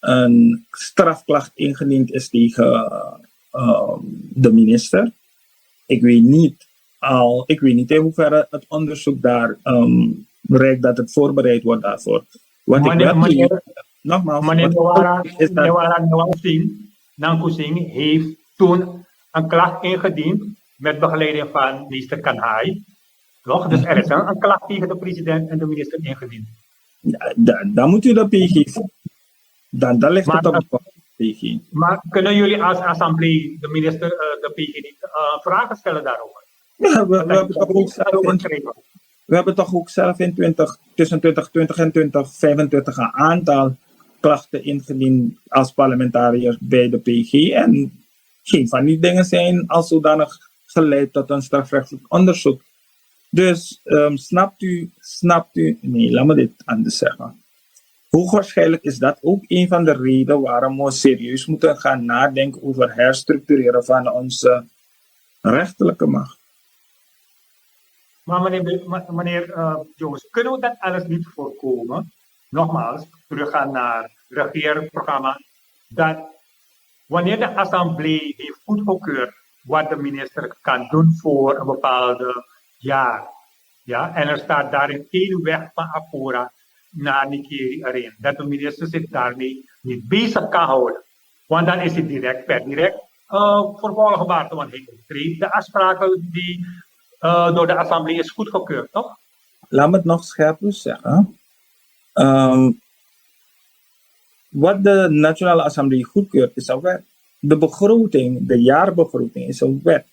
[SPEAKER 4] een strafklacht ingediend is tegen de minister. Ik weet niet in hoeverre het onderzoek daar bereikt dat het voorbereid wordt daarvoor.
[SPEAKER 2] Meneer Nankusing heeft toen een klacht ingediend met begeleiding van minister Kanhai. Toch? Dus er is een klacht tegen de president en de minister ingediend.
[SPEAKER 4] Dan moet u de PG voor. Dan ligt het
[SPEAKER 2] Maar,
[SPEAKER 4] op de PG.
[SPEAKER 2] maar kunnen jullie als assemblee de minister, de PG niet vragen stellen daarover?
[SPEAKER 4] Ja,
[SPEAKER 2] Dat hij daarover schrijven.
[SPEAKER 4] we hebben toch ook zelf in tussen 2020 en 2025 een aantal klachten ingediend als parlementariër bij de PG. En geen van die dingen zijn als zodanig geleid tot een strafrechtelijk onderzoek. Dus snapt u, nee, laat me dit anders zeggen. Hoogwaarschijnlijk is dat ook een van de redenen waarom we serieus moeten gaan nadenken over herstructureren van onze rechterlijke macht.
[SPEAKER 2] Maar meneer Jones, kunnen we dat alles niet voorkomen? Nogmaals, teruggaan naar het regeerprogramma. Dat wanneer de assemblee heeft goedgekeurd wat de minister kan doen voor een bepaalde jaar. Ja, en er staat daarin geen weg van Apura naar Nikeri erin. Dat de minister zich daarmee niet bezig kan houden. Want dan is het per direct vervolgbaar. Want hij treedt de afspraken die door de assemblee is goedgekeurd, toch?
[SPEAKER 4] Laat me het nog scherper zeggen. Wat de Nationale Assemblée goedkeurt is een wet. De begroting, de jaarbegroting is een wet.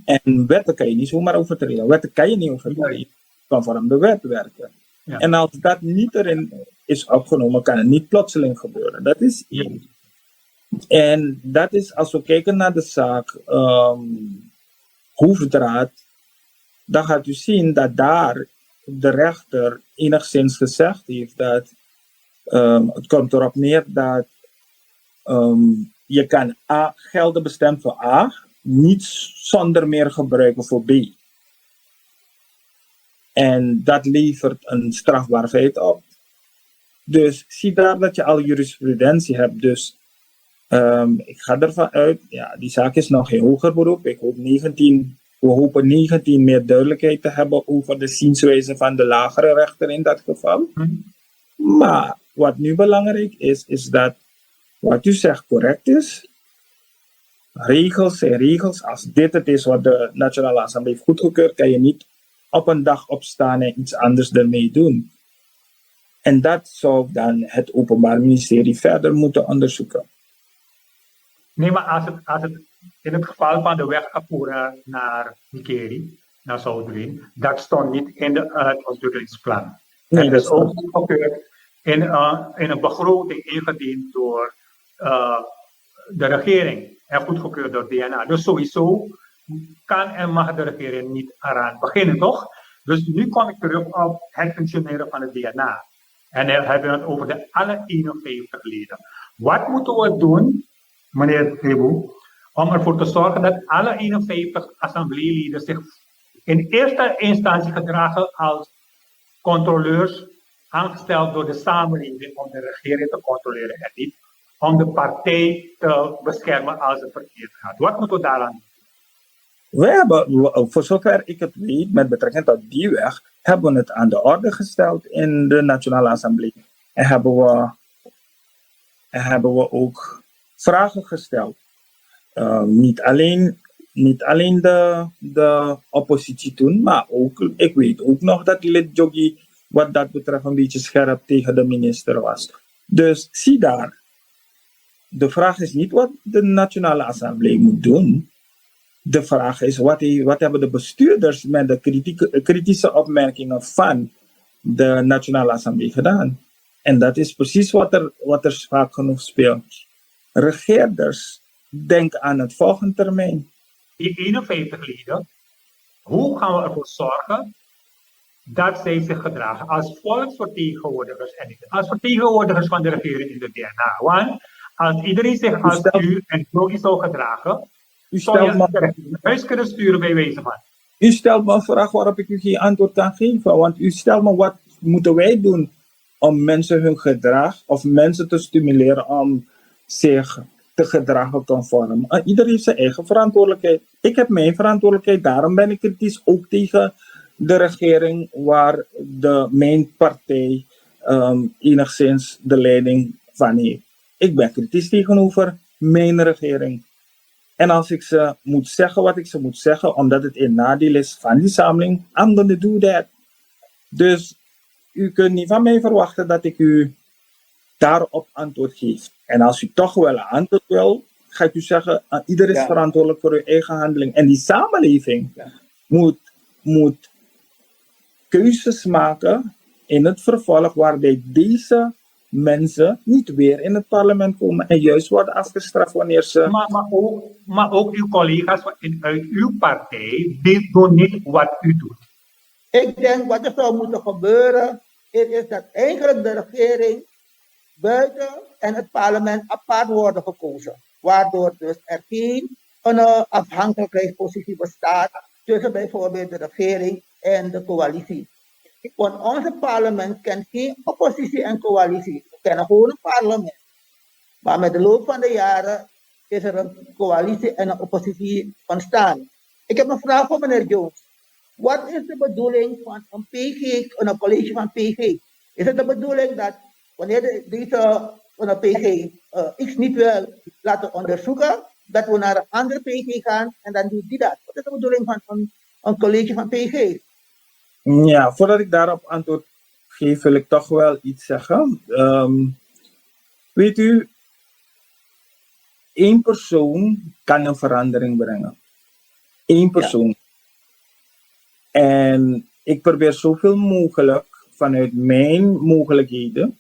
[SPEAKER 4] En wetten kan je niet zomaar overtreden. Wetten kan je niet overtreden. Conform de wet werken. Ja. En als dat niet erin is opgenomen, kan het niet plotseling gebeuren. Dat is één. En dat is, als we kijken naar de zaak hoofdraad, dan gaat u zien dat daar de rechter enigszins gezegd heeft dat het komt erop neer dat je kan gelden bestemd voor A niet zonder meer gebruiken voor B. En dat levert een strafbaar feit op. Dus zie daar dat je al jurisprudentie hebt. Dus ik ga ervan uit, ja, die zaak is nog geen hoger beroep. We hopen 19 meer duidelijkheid te hebben over de zienswijze van de lagere rechter in dat geval. Maar wat nu belangrijk is dat wat u zegt correct is. Regels zijn regels. Als dit het is wat de Nationale Assemblée heeft goedgekeurd, kan je niet op een dag opstaan en iets anders ermee doen. En dat zou dan het Openbaar Ministerie verder moeten onderzoeken.
[SPEAKER 2] Nee, maar als het in het geval van de weg Apura naar Nikeri, naar Zoutdrien, dat stond niet in het ontwikkelingsplan.
[SPEAKER 4] Nee,
[SPEAKER 2] en dat is ook goedgekeurd in een begroting ingediend door de regering en goedgekeurd door DNA. Dus sowieso kan en mag de regering niet eraan beginnen, toch? Dus nu kom ik terug op het functioneren van het DNA. En dan hebben we het over de alle 51 leden. Wat moeten we doen, meneer Hebo, om ervoor te zorgen dat alle 51 assembleeleden zich in eerste instantie gedragen als controleurs aangesteld door de samenleving om de regering te controleren en niet om de partij te beschermen als het verkeerd gaat. Wat moeten we daaraan doen?
[SPEAKER 4] We hebben, voor zover ik het weet, met betrekking tot die weg, hebben we het aan de orde gesteld in de Nationale Assemblée. En hebben we ook vragen gesteld. Niet alleen de oppositie toen, maar ook, ik weet ook nog dat lid Jogi wat dat betreft een beetje scherp tegen de minister was. Dus zie daar. De vraag is niet wat de Nationale Assemblée moet doen. De vraag is wat hebben de bestuurders met de kritische opmerkingen van de Nationale Assemblée gedaan. En dat is precies wat er vaak genoeg speelt. Regeerders denken aan het volgende termijn.
[SPEAKER 2] Die 51 leden, hoe gaan we ervoor zorgen dat zij zich gedragen als volksvertegenwoordigers en niet als vertegenwoordigers van de regering in de DNA? Want als iedereen zich als u en Jogi zou gedragen, zou je het huis kunnen sturen bij wijze van.
[SPEAKER 4] U stelt me een vraag waarop ik u geen antwoord kan geven. Want u stelt me wat moeten wij doen om mensen hun gedrag of mensen te stimuleren om zich te gedragen conform. Iedereen heeft zijn eigen verantwoordelijkheid. Ik heb mijn verantwoordelijkheid, daarom ben ik kritisch ook tegen de regering waar mijn partij enigszins de leiding van heeft. Ik ben kritisch tegenover mijn regering. En als ik ze moet zeggen wat ik ze moet zeggen, omdat het in nadeel is van die samenleving, I'm gonna do that. Dus u kunt niet van mij verwachten dat ik u daarop antwoord geef. En als u toch wel een antwoord wil, ga ik u zeggen, ieder is
[SPEAKER 3] Ja.
[SPEAKER 4] verantwoordelijk voor uw eigen handeling. En die samenleving
[SPEAKER 3] Ja.
[SPEAKER 4] moet keuzes maken in het vervolg waarbij deze mensen niet weer in het parlement komen en juist worden afgestraft wanneer ze...
[SPEAKER 2] Maar ook uw collega's uit uw partij, die doen niet wat u doet.
[SPEAKER 3] Ik denk wat er zou moeten gebeuren, is dat eigenlijk de regering buiten en het parlement apart worden gekozen. Waardoor dus er geen afhankelijkheidspositie bestaat tussen bijvoorbeeld de regering en de coalitie. Want ons parlement kent geen oppositie en coalitie. We kennen gewoon een parlement. Maar met de loop van de jaren is er een coalitie en een oppositie ontstaan. Ik heb een vraag voor meneer Jones. Wat is de bedoeling van een PG, een college van PG? Is het de bedoeling dat wanneer deze PG iets niet wil laten onderzoeken, dat we naar een andere PG gaan en dan doet die dat? Wat is de bedoeling van een college van PG?
[SPEAKER 4] Ja, voordat ik daarop antwoord geef, wil ik toch wel iets zeggen. Weet u, één persoon kan een verandering brengen. Eén persoon. En ik probeer zoveel mogelijk vanuit mijn mogelijkheden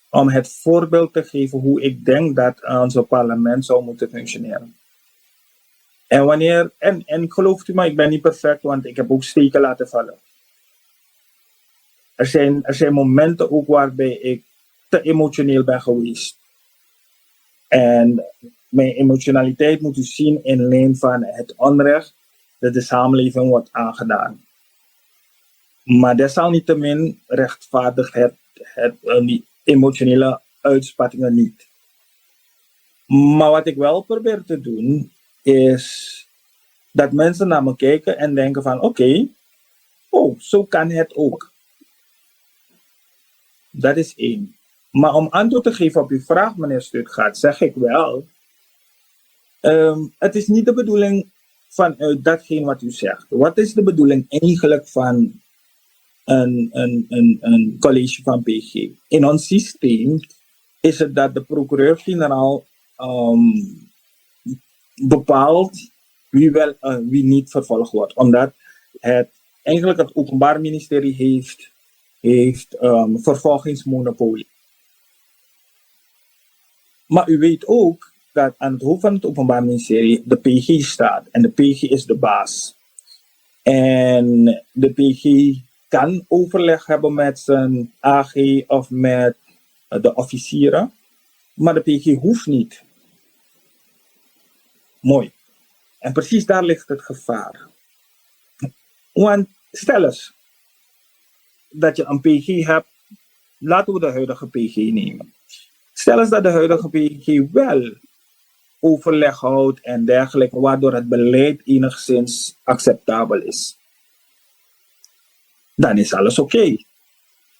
[SPEAKER 4] om het voorbeeld te geven hoe ik denk dat ons parlement zou moeten functioneren. En gelooft u me, ik ben niet perfect, want ik heb ook steken laten vallen. Er zijn momenten ook waarbij ik te emotioneel ben geweest. En mijn emotionaliteit moet u zien in lijn van het onrecht dat de samenleving wordt aangedaan. Maar desalniettemin rechtvaardigt die emotionele uitspattingen niet. Maar wat ik wel probeer te doen, is dat mensen naar me kijken en denken van oké, zo kan het ook. Dat is één. Maar om antwoord te geven op uw vraag, meneer Stuttgart, zeg ik wel, het is niet de bedoeling vanuit datgene wat u zegt. Wat is de bedoeling eigenlijk van een college van PG? In ons systeem is het dat de procureur-generaal bepaalt wie wel en wie niet vervolgd wordt. Omdat eigenlijk het Openbaar Ministerie heeft vervolgingsmonopolie. Maar u weet ook dat aan het hoofd van het Openbaar Ministerie de PG staat. En de PG is de baas. En de PG kan overleg hebben met zijn AG of met de officieren. Maar de PG hoeft niet. Mooi. En precies daar ligt het gevaar. Want stel eens dat je een PG hebt. Laten we de huidige PG nemen. Stel eens dat de huidige PG wel overleg houdt en dergelijke, waardoor het beleid enigszins acceptabel is. Dan is alles oké.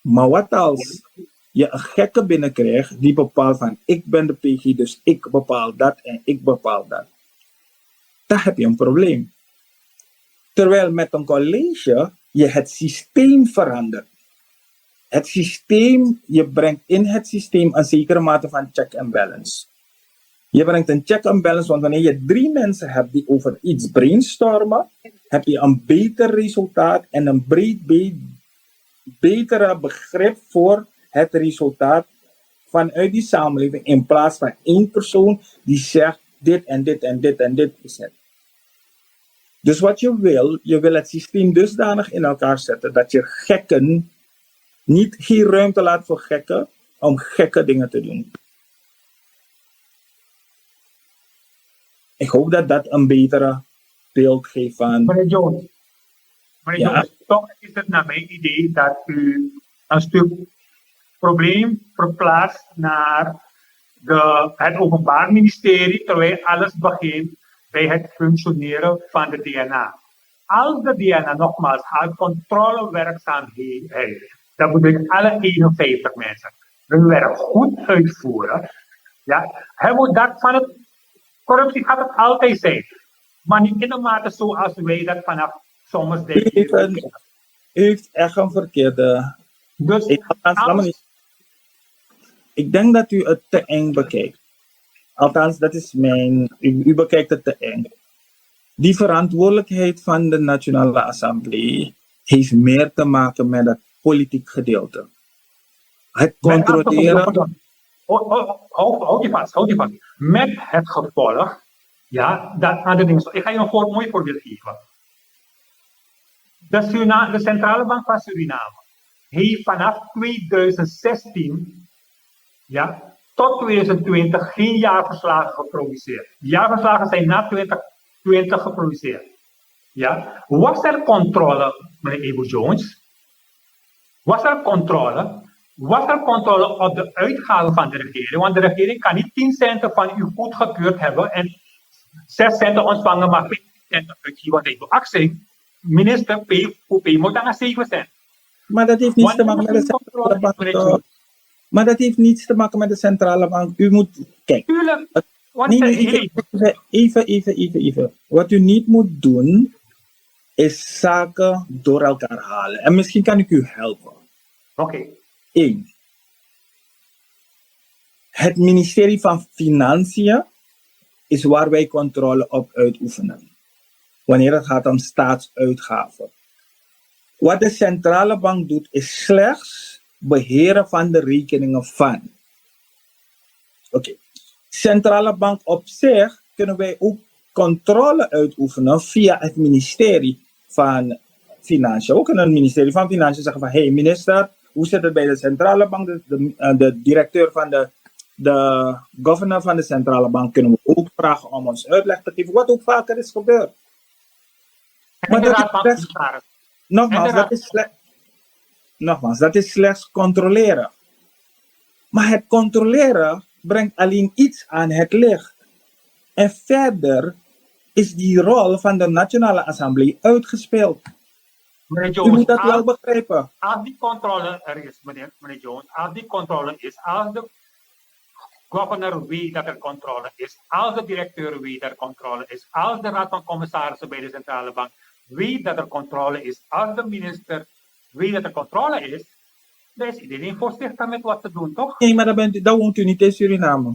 [SPEAKER 4] Maar wat als je een gekke binnenkrijgt die bepaalt van ik ben de PG, dus ik bepaal dat en ik bepaal dat. Dan heb je een probleem. Terwijl met een college je het systeem verandert. Het systeem, je brengt in het systeem een zekere mate van check and balance. Je brengt een check and balance, want wanneer je 3 mensen hebt die over iets brainstormen, heb je een beter resultaat en een betere begrip voor het resultaat vanuit die samenleving, in plaats van 1 persoon die zegt dit en dit en dit en dit is het. Dus wat je wil het systeem dusdanig in elkaar zetten dat je geen ruimte laat voor gekken om gekke dingen te doen. Ik hoop dat dat een betere beeld geeft van...
[SPEAKER 2] Meneer Jones, toch is het naar mijn idee dat u een stuk probleem verplaatst naar het Openbaar Ministerie, terwijl alles begint bij het functioneren van de DNA. Als de DNA nogmaals haar controlewerkzaamheden heeft, dan moet ik alle 51 mensen hun werk goed uitvoeren. Ja, hij moet dat van het corruptie gaat het altijd zijn. Maar niet in de mate zoals wij dat vanaf soms denken.
[SPEAKER 4] U heeft echt een verkeerde
[SPEAKER 2] Dus
[SPEAKER 4] Althans, laat me niet- ik denk dat u het te eng bekijkt. Althans, dat is u bekijkt het te eng. Die verantwoordelijkheid van de Nationale Assemblée heeft meer te maken met het politiek gedeelte. Het controleren.
[SPEAKER 2] Houd je vast. Met het gevolg, ja, dat aan de dingen. Ik ga je een mooi voorbeeld geven. De Centrale Bank van Suriname heeft vanaf 2016, ja, tot 2020 geen jaarverslagen geproduceerd. Jaarverslagen zijn na 2020 geproduceerd. Ja. Was er controle, meneer Ebu Jones? Was er controle op de uitgaven van de regering? Want de regering kan niet 10 centen van u goedgekeurd hebben en 6 centen ontvangen, maar 15 centen uitgeven. Want de actie, minister, pay moet dan 7 cent.
[SPEAKER 4] Maar dat heeft niets te maken met de Centrale Bank. Maar dat heeft niets te maken met de Centrale Bank. U moet, kijk.
[SPEAKER 2] Tuurlijk.
[SPEAKER 4] Even. Wat u niet moet doen, is zaken door elkaar halen. En misschien kan ik u helpen.
[SPEAKER 2] Oké.
[SPEAKER 4] 1. Het ministerie van Financiën is waar wij controle op uitoefenen. Wanneer het gaat om staatsuitgaven. Wat de centrale bank doet, is slechts beheren van de rekeningen van. Oké. Centrale bank op zich kunnen wij ook controle uitoefenen via het ministerie van Financiën. Ook kunnen het ministerie van Financiën zeggen van, hey minister, hoe zit het bij de centrale bank? De directeur van de governor van de centrale bank kunnen we ook vragen om ons uitleg te geven, wat ook vaker is gebeurd. Maar dat is slechts controleren. Maar het controleren brengt alleen iets aan het licht. En verder is die rol van de Nationale Assemblée uitgespeeld.
[SPEAKER 2] Meneer Jones,
[SPEAKER 4] u moet dat wel begrijpen.
[SPEAKER 2] Als die controle er is, meneer Jones, als die controle is, als de governor weet dat er controle is, als de directeur weet dat er controle is, als de raad van commissarissen bij de centrale bank weet dat er controle is, als de minister weet dat er controle is, dan is iedereen voorzichtig met wat te doen, toch?
[SPEAKER 4] Nee, maar dan woont u niet in Suriname.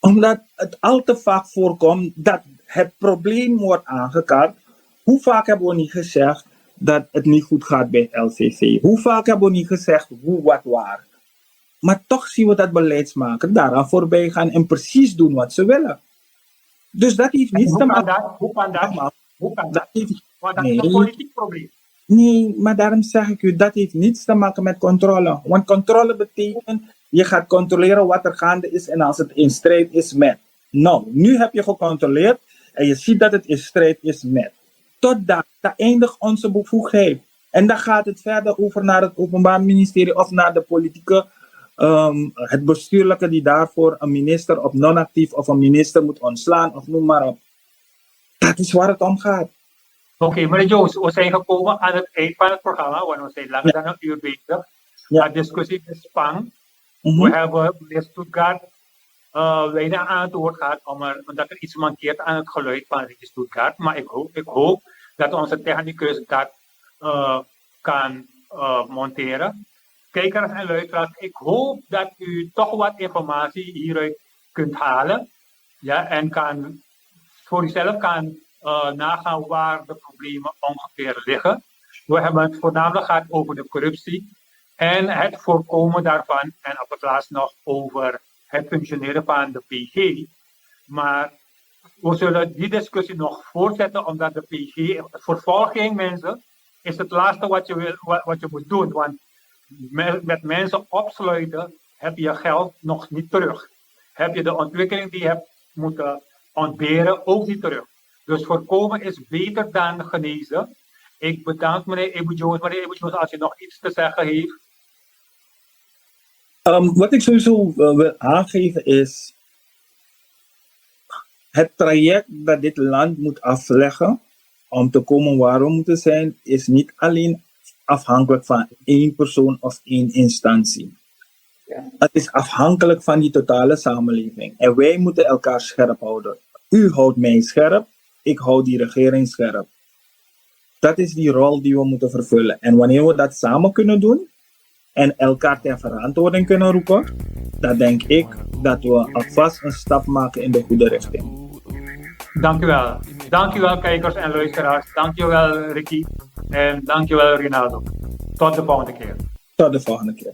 [SPEAKER 4] Omdat het al te vaak voorkomt dat het probleem wordt aangekaart. Hoe vaak hebben we niet gezegd dat het niet goed gaat bij LCC? Hoe vaak hebben we niet gezegd hoe, wat, waar? Maar toch zien we dat beleidsmakers daaraan voorbij gaan en precies doen wat ze willen. Dus dat heeft niets te maken.
[SPEAKER 2] Hoe kan dat? Want dat is
[SPEAKER 4] Nee.
[SPEAKER 2] een politiek probleem.
[SPEAKER 4] Nee, maar daarom zeg ik u, dat heeft niets te maken met controle. Want controle betekent, je gaat controleren wat er gaande is en als het in strijd is met. Nou, nu heb je gecontroleerd en je ziet dat het in strijd is met. Tot daar eindigt onze bevoegdheid. En dan gaat het verder over naar het Openbaar Ministerie of naar de politieke, het bestuurlijke die daarvoor een minister op non-actief of een minister moet ontslaan of noem maar op. Dat is waar het om gaat.
[SPEAKER 2] Oké, meneer Jones, we zijn gekomen aan het eind van het programma, want we zijn langer dan een uur bezig.
[SPEAKER 4] Ja.
[SPEAKER 2] De discussie is spannend.
[SPEAKER 4] Mhm.
[SPEAKER 2] We hebben meneer Stuttgart weinig aan het woord gehad, omdat er iets mankeert aan het geluid van Ricky Stuttgart. Maar ik hoop dat onze technicus dat kan monteren. Kijkers en luisteraars, ik hoop dat u toch wat informatie hieruit kunt halen. Ja, en voor uzelf kan nagaan waar de problemen ongeveer liggen. We hebben het voornamelijk gehad over de corruptie en het voorkomen daarvan en op het laatst nog over het functioneren van de PG. Maar we zullen die discussie nog voortzetten omdat de PG, vervolging mensen, is het laatste wat je moet doen. Want met mensen opsluiten heb je geld nog niet terug. Heb je de ontwikkeling die je hebt moeten ontberen ook niet terug. Dus voorkomen is beter dan genezen. Ik bedank meneer Ebu Jones. Meneer Ebu Jones, als je nog iets te zeggen heeft.
[SPEAKER 4] Wat ik sowieso wil aangeven is, het traject dat dit land moet afleggen om te komen waar we moeten zijn, is niet alleen afhankelijk van één persoon of één instantie.
[SPEAKER 3] Ja.
[SPEAKER 4] Het is afhankelijk van die totale samenleving. En wij moeten elkaar scherp houden. U houdt mij scherp, ik houd die regering scherp. Dat is die rol die we moeten vervullen. En wanneer we dat samen kunnen doen en elkaar ter verantwoording kunnen roepen, dan denk ik dat we alvast een stap maken in de goede richting.
[SPEAKER 2] Dankjewel. Dankjewel kijkers en luisteraars. Dankjewel Ricky. En dankjewel Rinaldo. Tot de volgende keer.
[SPEAKER 4] Tot de volgende keer.